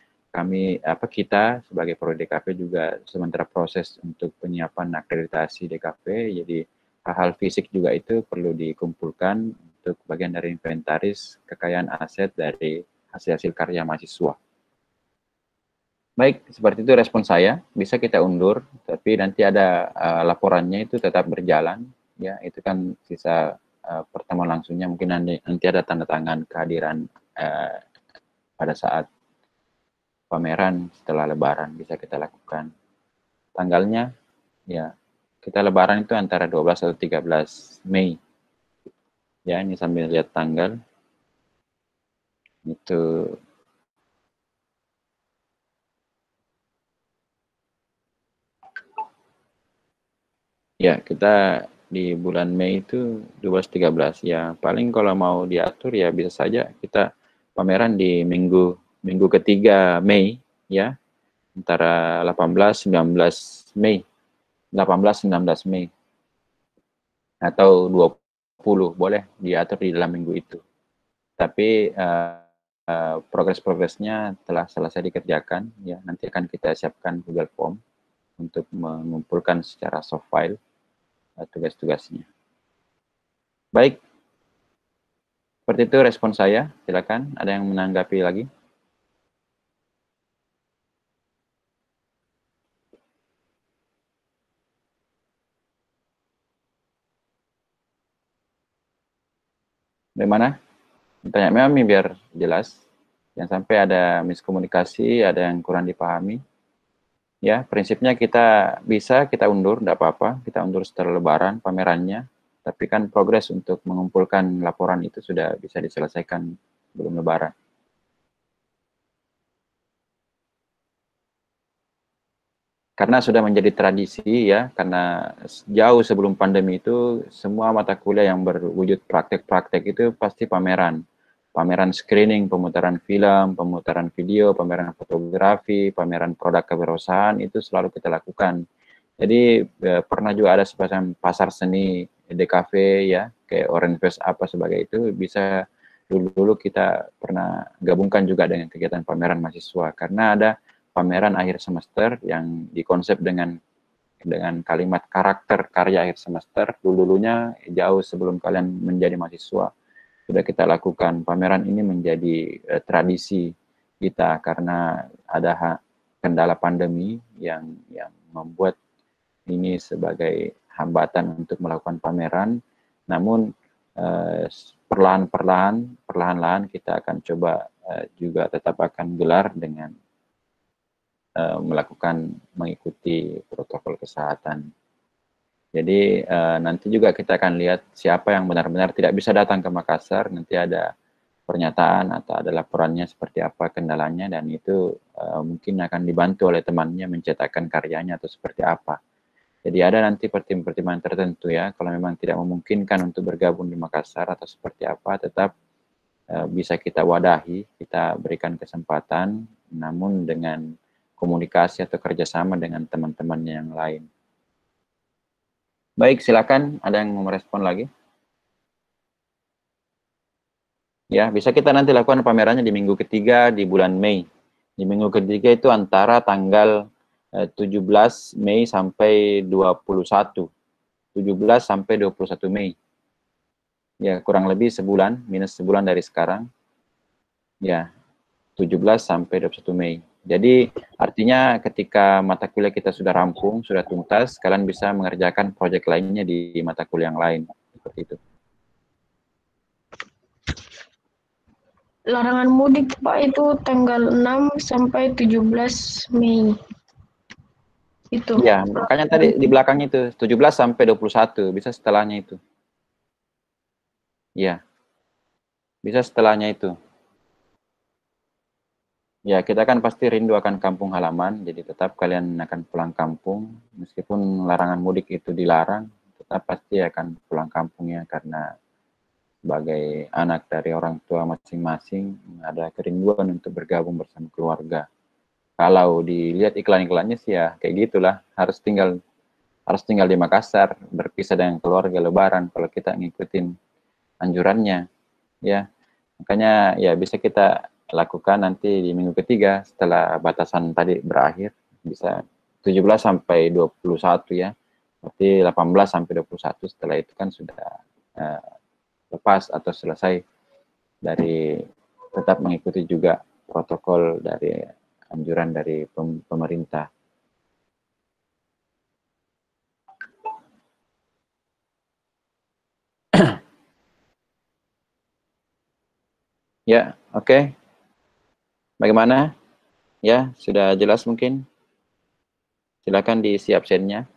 kita sebagai Prodi DKV juga sementara proses untuk penyiapan akreditasi DKV, jadi hal-hal fisik juga itu perlu dikumpulkan untuk bagian dari inventaris kekayaan aset dari hasil-hasil karya mahasiswa. Baik, seperti itu respon saya. Bisa kita undur, tapi nanti ada laporannya itu tetap berjalan. Ya, itu kan sisa pertemuan langsungnya. Mungkin nanti ada tanda tangan kehadiran pada saat pameran setelah Lebaran bisa kita lakukan. Tanggalnya, ya kita Lebaran itu antara 12 atau 13 Mei. Ya, ini sambil lihat tanggal. Itu ya, kita di bulan Mei itu 12-13 ya. Paling kalau mau diatur ya bisa saja kita pameran di minggu ketiga Mei ya. Antara 18-19 Mei. 18-19 Mei. Atau 20 boleh diatur di dalam minggu itu. Tapi progres-progresnya telah selesai dikerjakan ya. Nanti akan kita siapkan Google Form untuk mengumpulkan secara soft file tugas-tugasnya. Baik, seperti itu respon saya. Silakan, ada yang menanggapi lagi? Bagaimana? Tanya Mami biar jelas. Jangan sampai ada miskomunikasi, ada yang kurang dipahami. Ya, prinsipnya kita undur, tidak apa-apa. Kita undur setelah Lebaran pamerannya. Tapi kan progres untuk mengumpulkan laporan itu sudah bisa diselesaikan sebelum Lebaran. Karena sudah menjadi tradisi ya, karena jauh sebelum pandemi itu semua mata kuliah yang berwujud praktek-praktek itu pasti pameran. Pameran screening, pemutaran film, pemutaran video, pameran fotografi, pameran produk kewirausahaan itu selalu kita lakukan. Jadi pernah juga ada semacam pasar seni DKV ya, kayak Orange Fest apa sebagai itu, bisa dulu kita pernah gabungkan juga dengan kegiatan pameran mahasiswa, karena ada pameran akhir semester yang dikonsep dengan kalimat karakter karya akhir semester. Dulunya jauh sebelum kalian menjadi mahasiswa sudah kita lakukan. Pameran ini menjadi tradisi kita karena ada kendala pandemi yang membuat ini sebagai hambatan untuk melakukan pameran. Namun perlahan-lahan kita akan coba juga tetap akan gelar dengan mengikuti protokol kesehatan. Jadi nanti juga kita akan lihat siapa yang benar-benar tidak bisa datang ke Makassar, nanti ada pernyataan atau ada laporannya seperti apa kendalanya, dan itu mungkin akan dibantu oleh temannya mencetakkan karyanya atau seperti apa. Jadi ada nanti pertimbangan tertentu ya, kalau memang tidak memungkinkan untuk bergabung di Makassar atau seperti apa, tetap bisa kita wadahi, kita berikan kesempatan, namun dengan komunikasi atau kerjasama dengan teman-temannya yang lain. Baik, silakan, ada yang mau merespon lagi? Ya, bisa kita nanti lakukan pamerannya di minggu ketiga di bulan Mei. Di minggu ketiga itu antara tanggal 17 Mei sampai 21. 17 sampai 21 Mei. Ya, kurang lebih sebulan, minus sebulan dari sekarang. Ya, 17 sampai 21 Mei. Jadi, artinya ketika mata kuliah kita sudah rampung, sudah tuntas, kalian bisa mengerjakan proyek lainnya di mata kuliah yang lain. Seperti itu. Larangan mudik Pak itu tanggal 6 sampai 17 Mei. Itu. Ya, makanya tadi di belakangnya itu 17 sampai 21, bisa setelahnya itu. Ya. Bisa setelahnya itu. Ya, kita kan pasti rindu akan kampung halaman, jadi tetap kalian akan pulang kampung, meskipun larangan mudik itu dilarang, tetap pasti akan pulang kampungnya karena sebagai anak dari orang tua masing-masing ada kerinduan untuk bergabung bersama keluarga. Kalau dilihat iklan-iklannya sih ya kayak gitulah, harus tinggal di Makassar, berpisah dengan keluarga Lebaran kalau kita ngikutin anjurannya, ya. Makanya ya bisa kita lakukan nanti di minggu ketiga setelah batasan tadi berakhir, bisa 17 sampai 21 ya. Berarti 18 sampai 21 setelah itu kan sudah lepas atau selesai dari tetap mengikuti juga protokol dari anjuran dari pemerintah. Ya, oke. Bagaimana? Ya, sudah jelas mungkin? Silakan diisi absennya.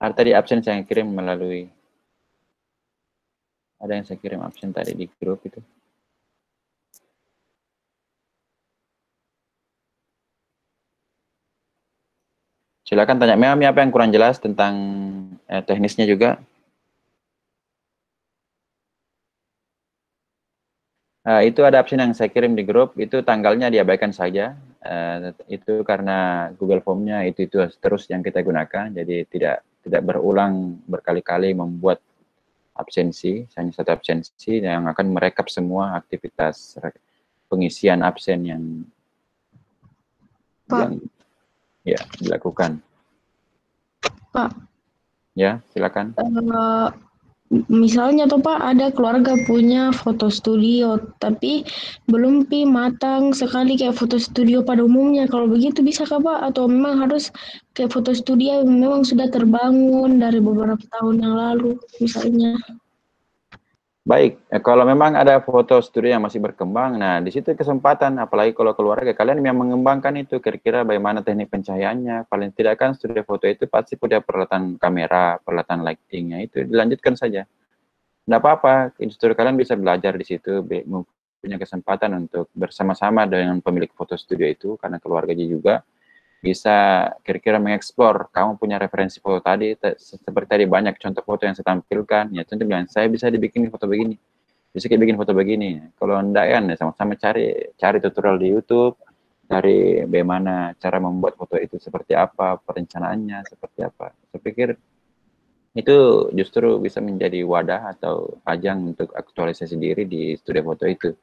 Ada tadi absen saya kirim melalui, ada yang saya kirim absen tadi di grup itu. Silakan tanya Mami apa yang kurang jelas tentang teknisnya juga. Itu ada absen yang saya kirim di grup, itu tanggalnya diabaikan saja. Itu karena Google Form-nya itu terus yang kita gunakan, jadi tidak berulang berkali-kali membuat absensi, hanya satu absensi yang akan merekap semua aktivitas pengisian absen yang ya dilakukan. Pak. Ya, silakan. Misalnya tuh Pak, ada keluarga punya foto studio, tapi belum matang sekali kayak foto studio pada umumnya. Kalau begitu bisa kah Pak? Atau memang harus kayak foto studio yang memang sudah terbangun dari beberapa tahun yang lalu misalnya? Baik, kalau memang ada foto studio yang masih berkembang, nah di situ kesempatan, apalagi kalau keluarga kalian yang mengembangkan itu, kira-kira bagaimana teknik pencahayaannya, paling tidak kan studio foto itu pasti punya peralatan kamera, peralatan lightingnya, itu dilanjutkan saja. Tidak apa-apa, instruktur kalian bisa belajar di situ, punya kesempatan untuk bersama-sama dengan pemilik foto studio itu, karena keluarganya juga bisa kira-kira mengeksplor, kamu punya referensi foto tadi, seperti tadi banyak contoh foto yang saya tampilkan, ya contoh bilang, saya bisa dibikin foto begini, bisa bikin foto begini, kalau enggak kan, sama-sama cari tutorial di YouTube, dari bagaimana cara membuat foto itu seperti apa, perencanaannya seperti apa. Saya pikir itu justru bisa menjadi wadah atau ajang untuk aktualisasi diri di studio foto itu.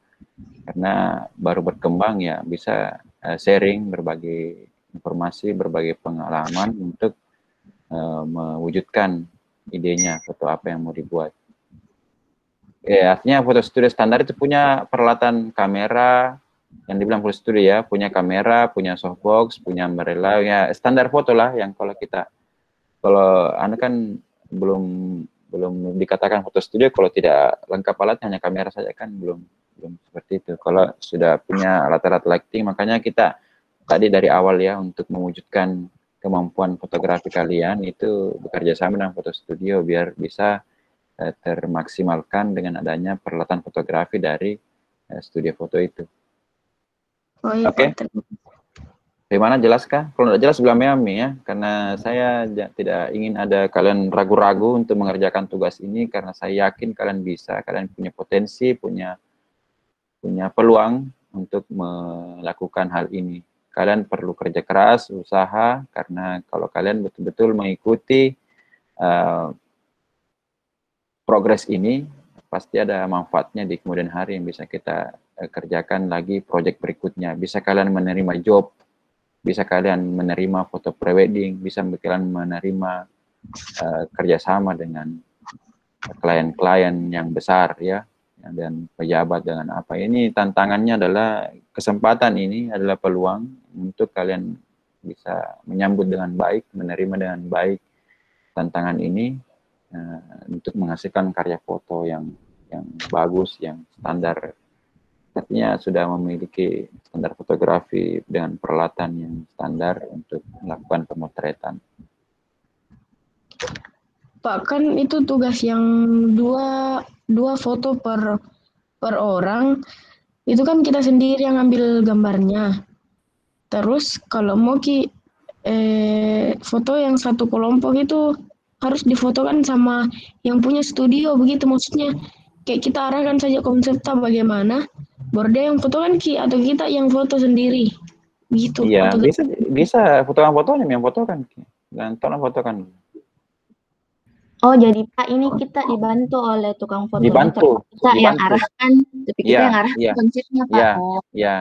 Karena baru berkembang ya bisa sharing, berbagi informasi, berbagi pengalaman untuk mewujudkan idenya foto apa yang mau dibuat. Ya, artinya foto studio standar itu punya peralatan kamera, yang dibilang foto studio ya, punya kamera, punya softbox, punya umbrella, ya standar foto lah yang kalau Anda kan belum dikatakan foto studio kalau tidak lengkap alatnya, hanya kamera saja kan belum seperti itu. Kalau sudah punya alat-alat lighting, makanya kita tadi dari awal ya untuk mewujudkan kemampuan fotografi kalian itu bekerja sama dengan foto studio biar bisa termaksimalkan dengan adanya peralatan fotografi dari studio foto itu. Oh iya, Oke. Pak. Bagaimana, jelaskah? Kalau tidak jelas bilang Miami ya, karena saya tidak ingin ada kalian ragu-ragu untuk mengerjakan tugas ini, karena saya yakin kalian bisa, kalian punya potensi, punya peluang untuk melakukan hal ini. Kalian perlu kerja keras, usaha, karena kalau kalian betul-betul mengikuti progres ini, pasti ada manfaatnya di kemudian hari yang bisa kita kerjakan lagi proyek berikutnya. Bisa kalian menerima job, bisa kalian menerima foto prewedding, bisa kalian menerima kerjasama dengan klien-klien yang besar ya, dan pejabat dengan apa. Ini tantangannya adalah kesempatan, ini adalah peluang untuk kalian bisa menyambut dengan baik, menerima dengan baik tantangan ini untuk menghasilkan karya foto yang bagus, yang standar. Artinya sudah memiliki standar fotografi dengan peralatan yang standar untuk melakukan pemotretan. Pak, kan itu tugas yang dua foto per orang. Itu kan kita sendiri yang ambil gambarnya. Terus kalau mau foto yang satu kelompok itu harus difotokan sama yang punya studio, begitu maksudnya. Kayak kita arahkan saja konsepnya bagaimana, baru dia yang foto kan atau kita yang foto sendiri, gitu. Iya, atau bisa fotokan fotonya yang fotokan, dan tolong fotokan. Oh, jadi Pak, ini kita dibantu oleh tukang foto. Dibantu. Yang arahkan, tapi kita yang arahkan konsepnya, Pak. Ya.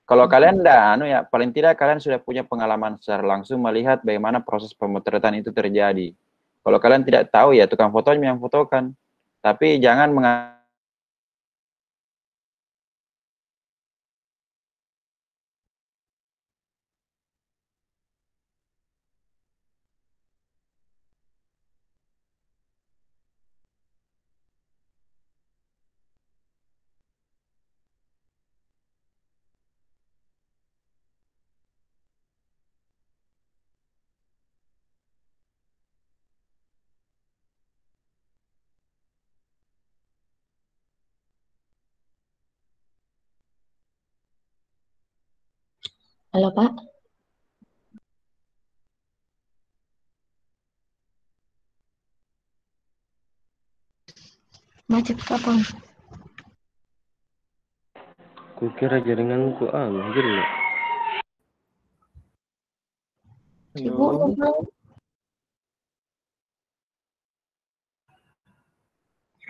Kalau kalian ya paling tidak kalian sudah punya pengalaman secara langsung melihat bagaimana proses pemotretan itu terjadi. Kalau kalian tidak tahu ya tukang fotonya yang fotokan. Tapi jangan Halo, Pak. macet kapan? Kukira jaringanku jelek. Ibu,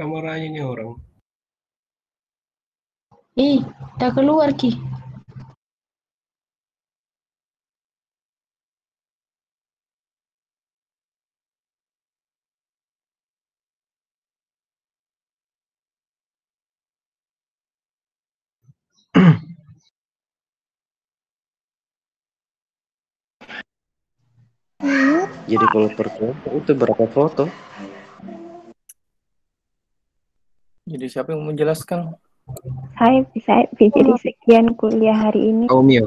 Marah-marahnya ini orang. tak keluar Ki. Jadi kalau per kelompok itu berapa foto? Jadi siapa yang menjelaskan? Saya bisa jadi sekian kuliah hari ini. Oh, Mio.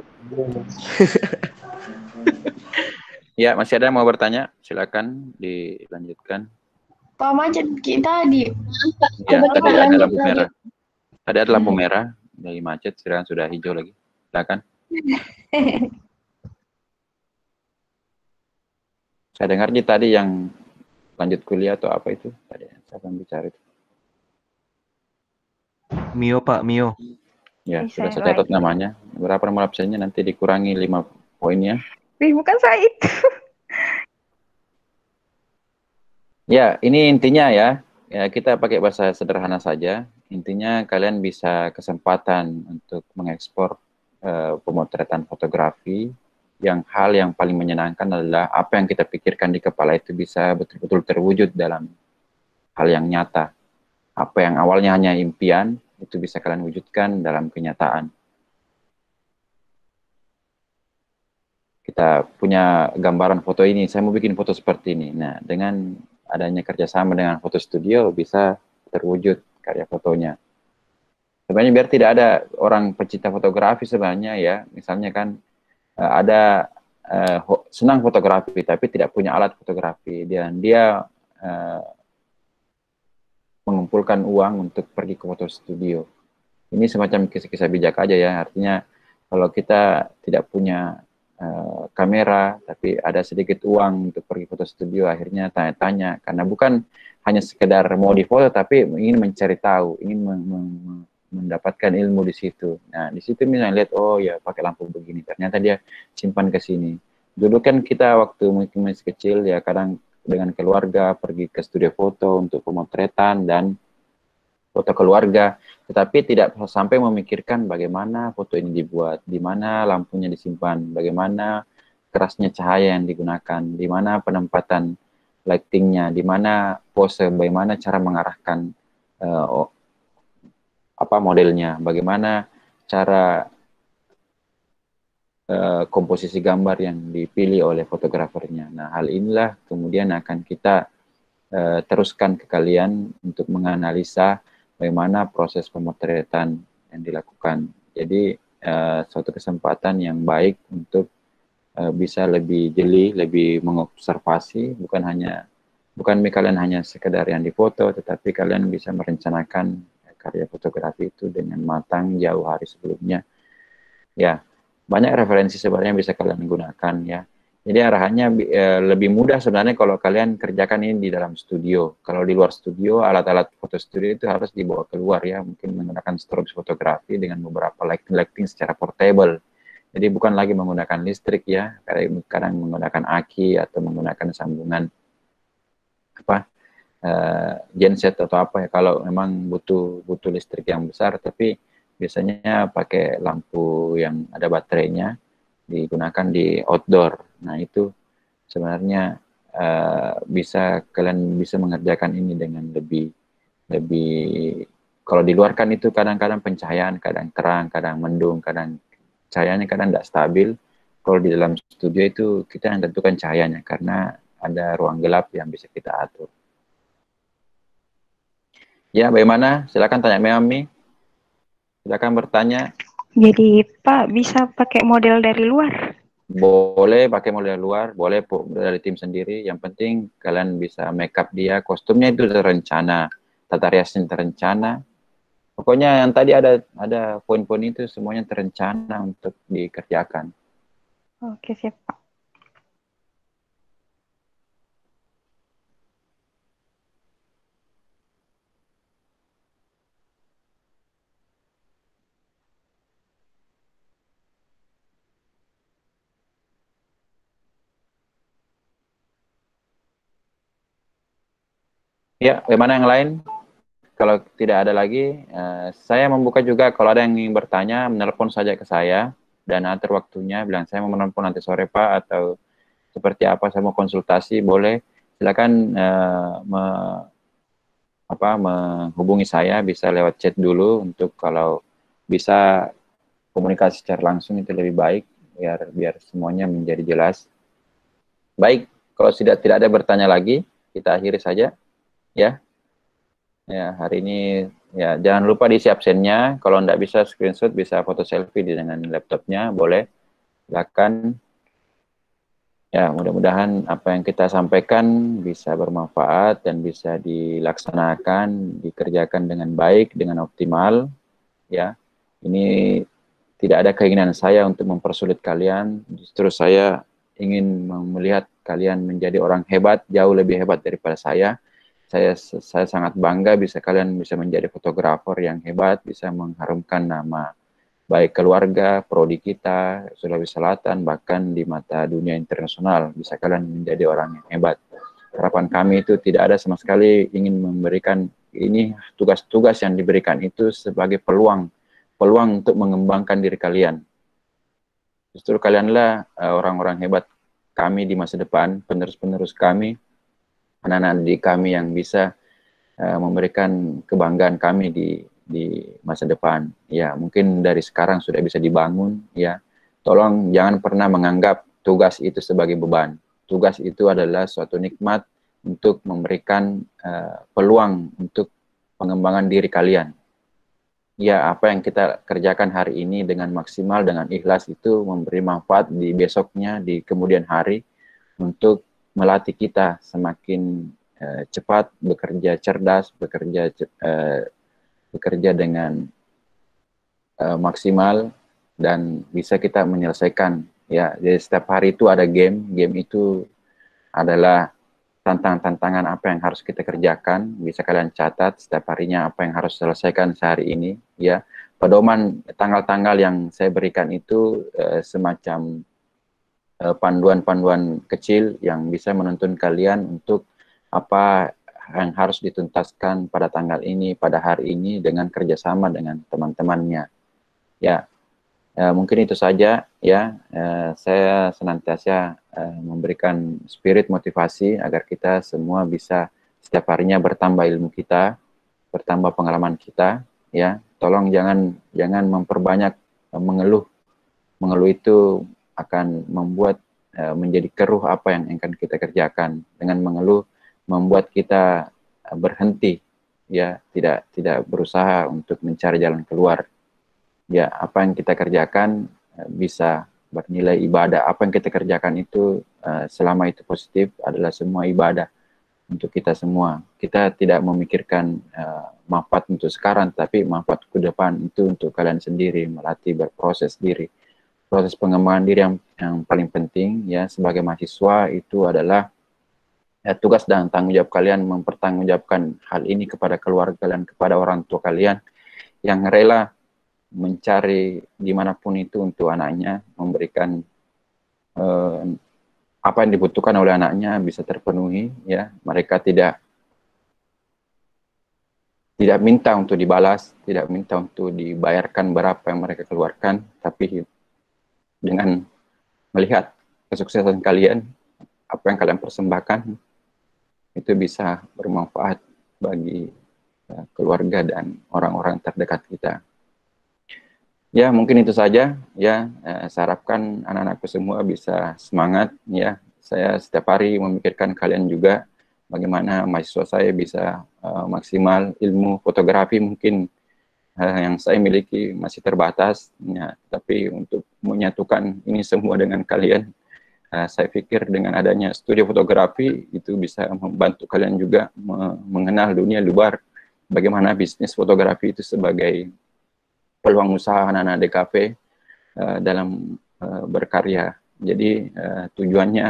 Ya, masih ada yang mau bertanya? Silakan dilanjutkan. Pak, macet kita di. Ya, tadi ada lampu merah. Tadi ada lampu merah, dari macet, sekarang sudah hijau lagi. Silakan. Saya dengar tadi yang lanjut kuliah atau apa itu? Tadi siapa yang bicara itu? Mio, Pak, Mio. Ya, Bisa sudah saya catat namanya. Berapa nomor absennya nanti dikurangi 5 poinnya. Wih, bukan saya itu. Ya, ini intinya ya. Ya, kita pakai bahasa sederhana saja. Intinya kalian bisa kesempatan untuk mengekspor pemotretan fotografi. Yang hal yang paling menyenangkan adalah apa yang kita pikirkan di kepala itu bisa betul-betul terwujud dalam hal yang nyata. Apa yang awalnya hanya impian, itu bisa kalian wujudkan dalam kenyataan. Kita punya gambaran foto ini, saya mau bikin foto seperti ini. Nah, dengan adanya kerjasama dengan foto studio, bisa terwujud karya fotonya. Sebenarnya biar tidak ada orang pecinta fotografi sebenarnya ya, misalnya kan ada senang fotografi, tapi tidak punya alat fotografi, dan dia mengumpulkan uang untuk pergi ke foto studio. Ini semacam kisah-kisah bijak aja ya, artinya kalau kita tidak punya kamera, tapi ada sedikit uang untuk pergi foto studio, akhirnya tanya-tanya, karena bukan hanya sekedar mau difoto, tapi ingin mencari tahu, ingin mendapatkan ilmu di situ. Nah, di situ misalnya lihat, oh ya pakai lampu begini, ternyata dia simpan ke sini. Dulu kan kita waktu mungkin masih kecil ya, kadang dengan keluarga pergi ke studio foto untuk pemotretan dan foto keluarga, tetapi tidak sampai memikirkan bagaimana foto ini dibuat, di mana lampunya disimpan, bagaimana kerasnya cahaya yang digunakan, di mana penempatan lightingnya, di mana pose, bagaimana cara mengarahkan modelnya, bagaimana cara komposisi gambar yang dipilih oleh fotografernya. Nah, hal inilah kemudian akan kita teruskan ke kalian untuk menganalisa bagaimana proses pemotretan yang dilakukan. Jadi suatu kesempatan yang baik untuk bisa lebih jeli, lebih mengobservasi, bukan kalian hanya sekedar yang difoto, tetapi kalian bisa merencanakan karya fotografi itu dengan matang jauh hari sebelumnya. Ya, banyak referensi sebenarnya bisa kalian gunakan ya. Jadi arahannya lebih mudah sebenarnya kalau kalian kerjakan ini di dalam studio. Kalau di luar studio, alat-alat foto studio itu harus dibawa keluar ya. Mungkin menggunakan strobe fotografi dengan beberapa lighting secara portable. Jadi bukan lagi menggunakan listrik ya. Kadang menggunakan aki atau menggunakan sambungan genset atau apa ya. Kalau memang butuh listrik yang besar, tapi biasanya pakai lampu yang ada baterainya, digunakan di outdoor. Nah, itu sebenarnya kalian bisa mengerjakan ini dengan lebih kalau di luar kan itu kadang-kadang pencahayaan, kadang terang, kadang mendung, kadang cahayanya kadang tidak stabil. Kalau di dalam studio itu kita yang tentukan cahayanya karena ada ruang gelap yang bisa kita atur. Ya, bagaimana? Silakan tanya Mami. Silakan bertanya. Jadi Pak bisa pakai model dari luar? Boleh pakai model luar, boleh dari tim sendiri. Yang penting kalian bisa make up dia, kostumnya itu terencana, tata riasnya terencana. Pokoknya yang tadi ada poin-poin itu semuanya terencana untuk dikerjakan. Oke, siap Pak. Ya, bagaimana yang lain? Kalau tidak ada lagi, saya membuka juga kalau ada yang ingin bertanya, menelpon saja ke saya dan atur waktunya, bilang saya mau menelpon nanti sore Pak, atau seperti apa, saya mau konsultasi, boleh. Silakan menghubungi saya, bisa lewat chat dulu, untuk kalau bisa komunikasi secara langsung itu lebih baik, biar semuanya menjadi jelas. Baik, kalau tidak ada bertanya lagi, kita akhiri saja. Ya, hari ini ya jangan lupa diisi absennya. Kalau tidak bisa screenshot, bisa foto selfie dengan laptopnya, boleh. Silakan. Ya, mudah-mudahan apa yang kita sampaikan bisa bermanfaat dan bisa dilaksanakan, dikerjakan dengan baik, dengan optimal. Ya, ini tidak ada keinginan saya untuk mempersulit kalian. Justru saya ingin melihat kalian menjadi orang hebat, jauh lebih hebat daripada saya. Saya sangat bangga kalian bisa menjadi fotografer yang hebat, bisa mengharumkan nama baik keluarga, prodi kita, Sulawesi Selatan, bahkan di mata dunia internasional, bisa kalian menjadi orang yang hebat. Harapan kami itu tidak ada sama sekali ingin memberikan ini tugas-tugas yang diberikan itu sebagai peluang untuk mengembangkan diri kalian. Justru kalianlah orang-orang hebat kami di masa depan, penerus-penerus kami, anak-anak didik kami yang bisa memberikan kebanggaan kami di masa depan. Ya, mungkin dari sekarang sudah bisa dibangun. Ya, tolong jangan pernah menganggap tugas itu sebagai beban. Tugas itu adalah suatu nikmat untuk memberikan peluang untuk pengembangan diri kalian. Ya, apa yang kita kerjakan hari ini dengan maksimal, dengan ikhlas itu memberi manfaat di besoknya, di kemudian hari, untuk melatih kita semakin cepat, bekerja cerdas, bekerja dengan maksimal, dan bisa kita menyelesaikan. Ya, jadi setiap hari itu ada game itu adalah tantangan-tantangan apa yang harus kita kerjakan. Bisa kalian catat setiap harinya apa yang harus selesaikan sehari ini. Ya, pedoman tanggal-tanggal yang saya berikan itu semacam panduan-panduan kecil yang bisa menuntun kalian untuk apa yang harus dituntaskan pada tanggal ini, pada hari ini, dengan kerjasama dengan teman-temannya. Ya, mungkin itu saja. Ya, saya senantiasa memberikan spirit motivasi agar kita semua bisa setiap harinya bertambah ilmu kita, bertambah pengalaman kita. Ya, tolong jangan memperbanyak mengeluh. Mengeluh itu akan membuat menjadi keruh apa yang akan kita kerjakan. Dengan mengeluh membuat kita berhenti, ya, tidak berusaha untuk mencari jalan keluar. Ya, apa yang kita kerjakan bisa bernilai ibadah. Apa yang kita kerjakan itu selama itu positif adalah semua ibadah untuk kita semua. Kita tidak memikirkan manfaat untuk sekarang, tapi manfaat ke depan itu untuk kalian sendiri, melatih berproses diri. Proses pengembangan diri yang paling penting ya sebagai mahasiswa itu adalah tugas dan tanggung jawab kalian mempertanggungjawabkan hal ini kepada keluarga kalian, kepada orang tua kalian yang rela mencari dimanapun itu untuk anaknya, memberikan apa yang dibutuhkan oleh anaknya bisa terpenuhi. Ya, mereka tidak minta untuk dibalas, tidak minta untuk dibayarkan berapa yang mereka keluarkan, tapi dengan melihat kesuksesan kalian, apa yang kalian persembahkan, itu bisa bermanfaat bagi keluarga dan orang-orang terdekat kita. Ya, mungkin itu saja. Ya, saya harapkan anak-anakku semua bisa semangat. Ya, saya setiap hari memikirkan kalian juga, bagaimana mahasiswa saya bisa maksimal. Ilmu fotografi mungkin yang saya miliki masih terbatas, ya, tapi untuk menyatukan ini semua dengan kalian, saya pikir dengan adanya studio fotografi itu bisa membantu kalian juga mengenal dunia luar, bagaimana bisnis fotografi itu sebagai peluang usaha anak-anak DKV dalam berkarya. Jadi tujuannya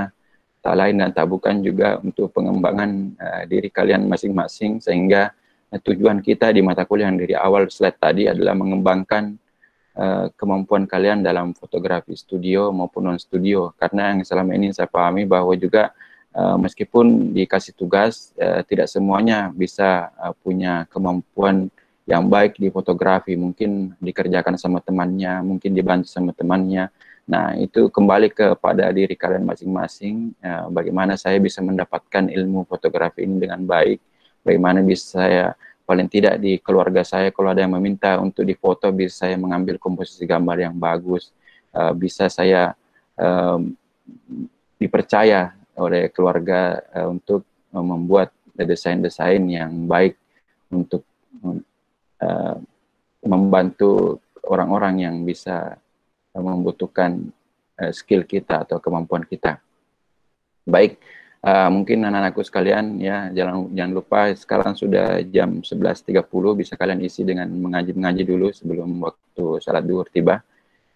tak lain dan tak bukan juga untuk pengembangan diri kalian masing-masing, sehingga tujuan kita di mata kuliah yang dari awal slide tadi adalah mengembangkan kemampuan kalian dalam fotografi studio maupun non-studio. Karena yang selama ini saya pahami bahwa juga meskipun dikasih tugas, tidak semuanya bisa punya kemampuan yang baik di fotografi. Mungkin dikerjakan sama temannya, mungkin dibantu sama temannya. Nah, itu kembali kepada diri kalian masing-masing. Bagaimana saya bisa mendapatkan ilmu fotografi ini dengan baik, bagaimana bisa saya, paling tidak di keluarga saya, kalau ada yang meminta untuk difoto, bisa saya mengambil komposisi gambar yang bagus, bisa saya dipercaya oleh keluarga untuk membuat desain-desain yang baik untuk membantu orang-orang yang bisa membutuhkan skill kita atau kemampuan kita. Baik, mungkin anak-anakku sekalian, ya, jangan lupa sekarang sudah jam 11.30, bisa kalian isi dengan mengaji dulu sebelum waktu salat duhur tiba.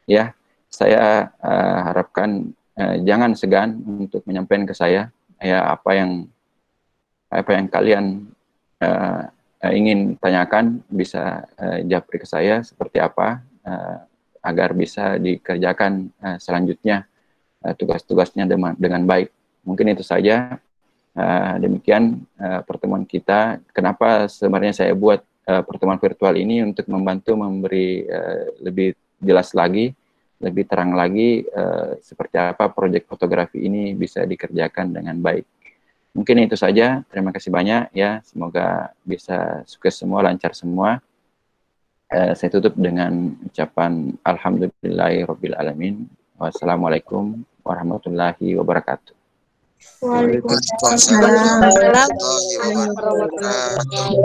Ya, saya harapkan jangan segan untuk menyampaikan ke saya ya apa yang kalian ingin tanyakan, bisa japri ke saya seperti apa agar bisa dikerjakan selanjutnya tugas-tugasnya dengan baik. Mungkin itu saja. Demikian pertemuan kita. Kenapa sebenarnya saya buat pertemuan virtual ini untuk membantu memberi lebih jelas lagi, lebih terang lagi seperti apa proyek fotografi ini bisa dikerjakan dengan baik. Mungkin itu saja. Terima kasih banyak ya. Semoga bisa sukses semua, lancar semua. Saya tutup dengan ucapan Alhamdulillahirabbil alamin. Wassalamualaikum warahmatullahi wabarakatuh. Waalaikumsalam warahmatullahi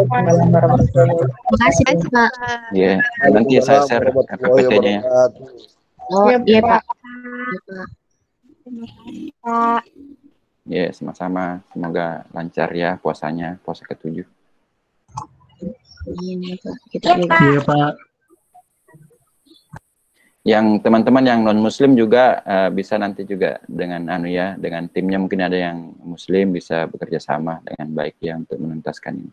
wabarakatuh. Terima kasih Pak. Ya, nanti saya share PPT-nya. Oh iya Pak. Ya, sama-sama. Semoga lancar ya puasanya, puasa ke-7. Ini Pak. Kita juga. Iya Pak. Yang teman-teman yang non-muslim juga bisa nanti juga dengan dengan timnya, mungkin ada yang muslim bisa bekerja sama dengan baik ya untuk menuntaskan ini.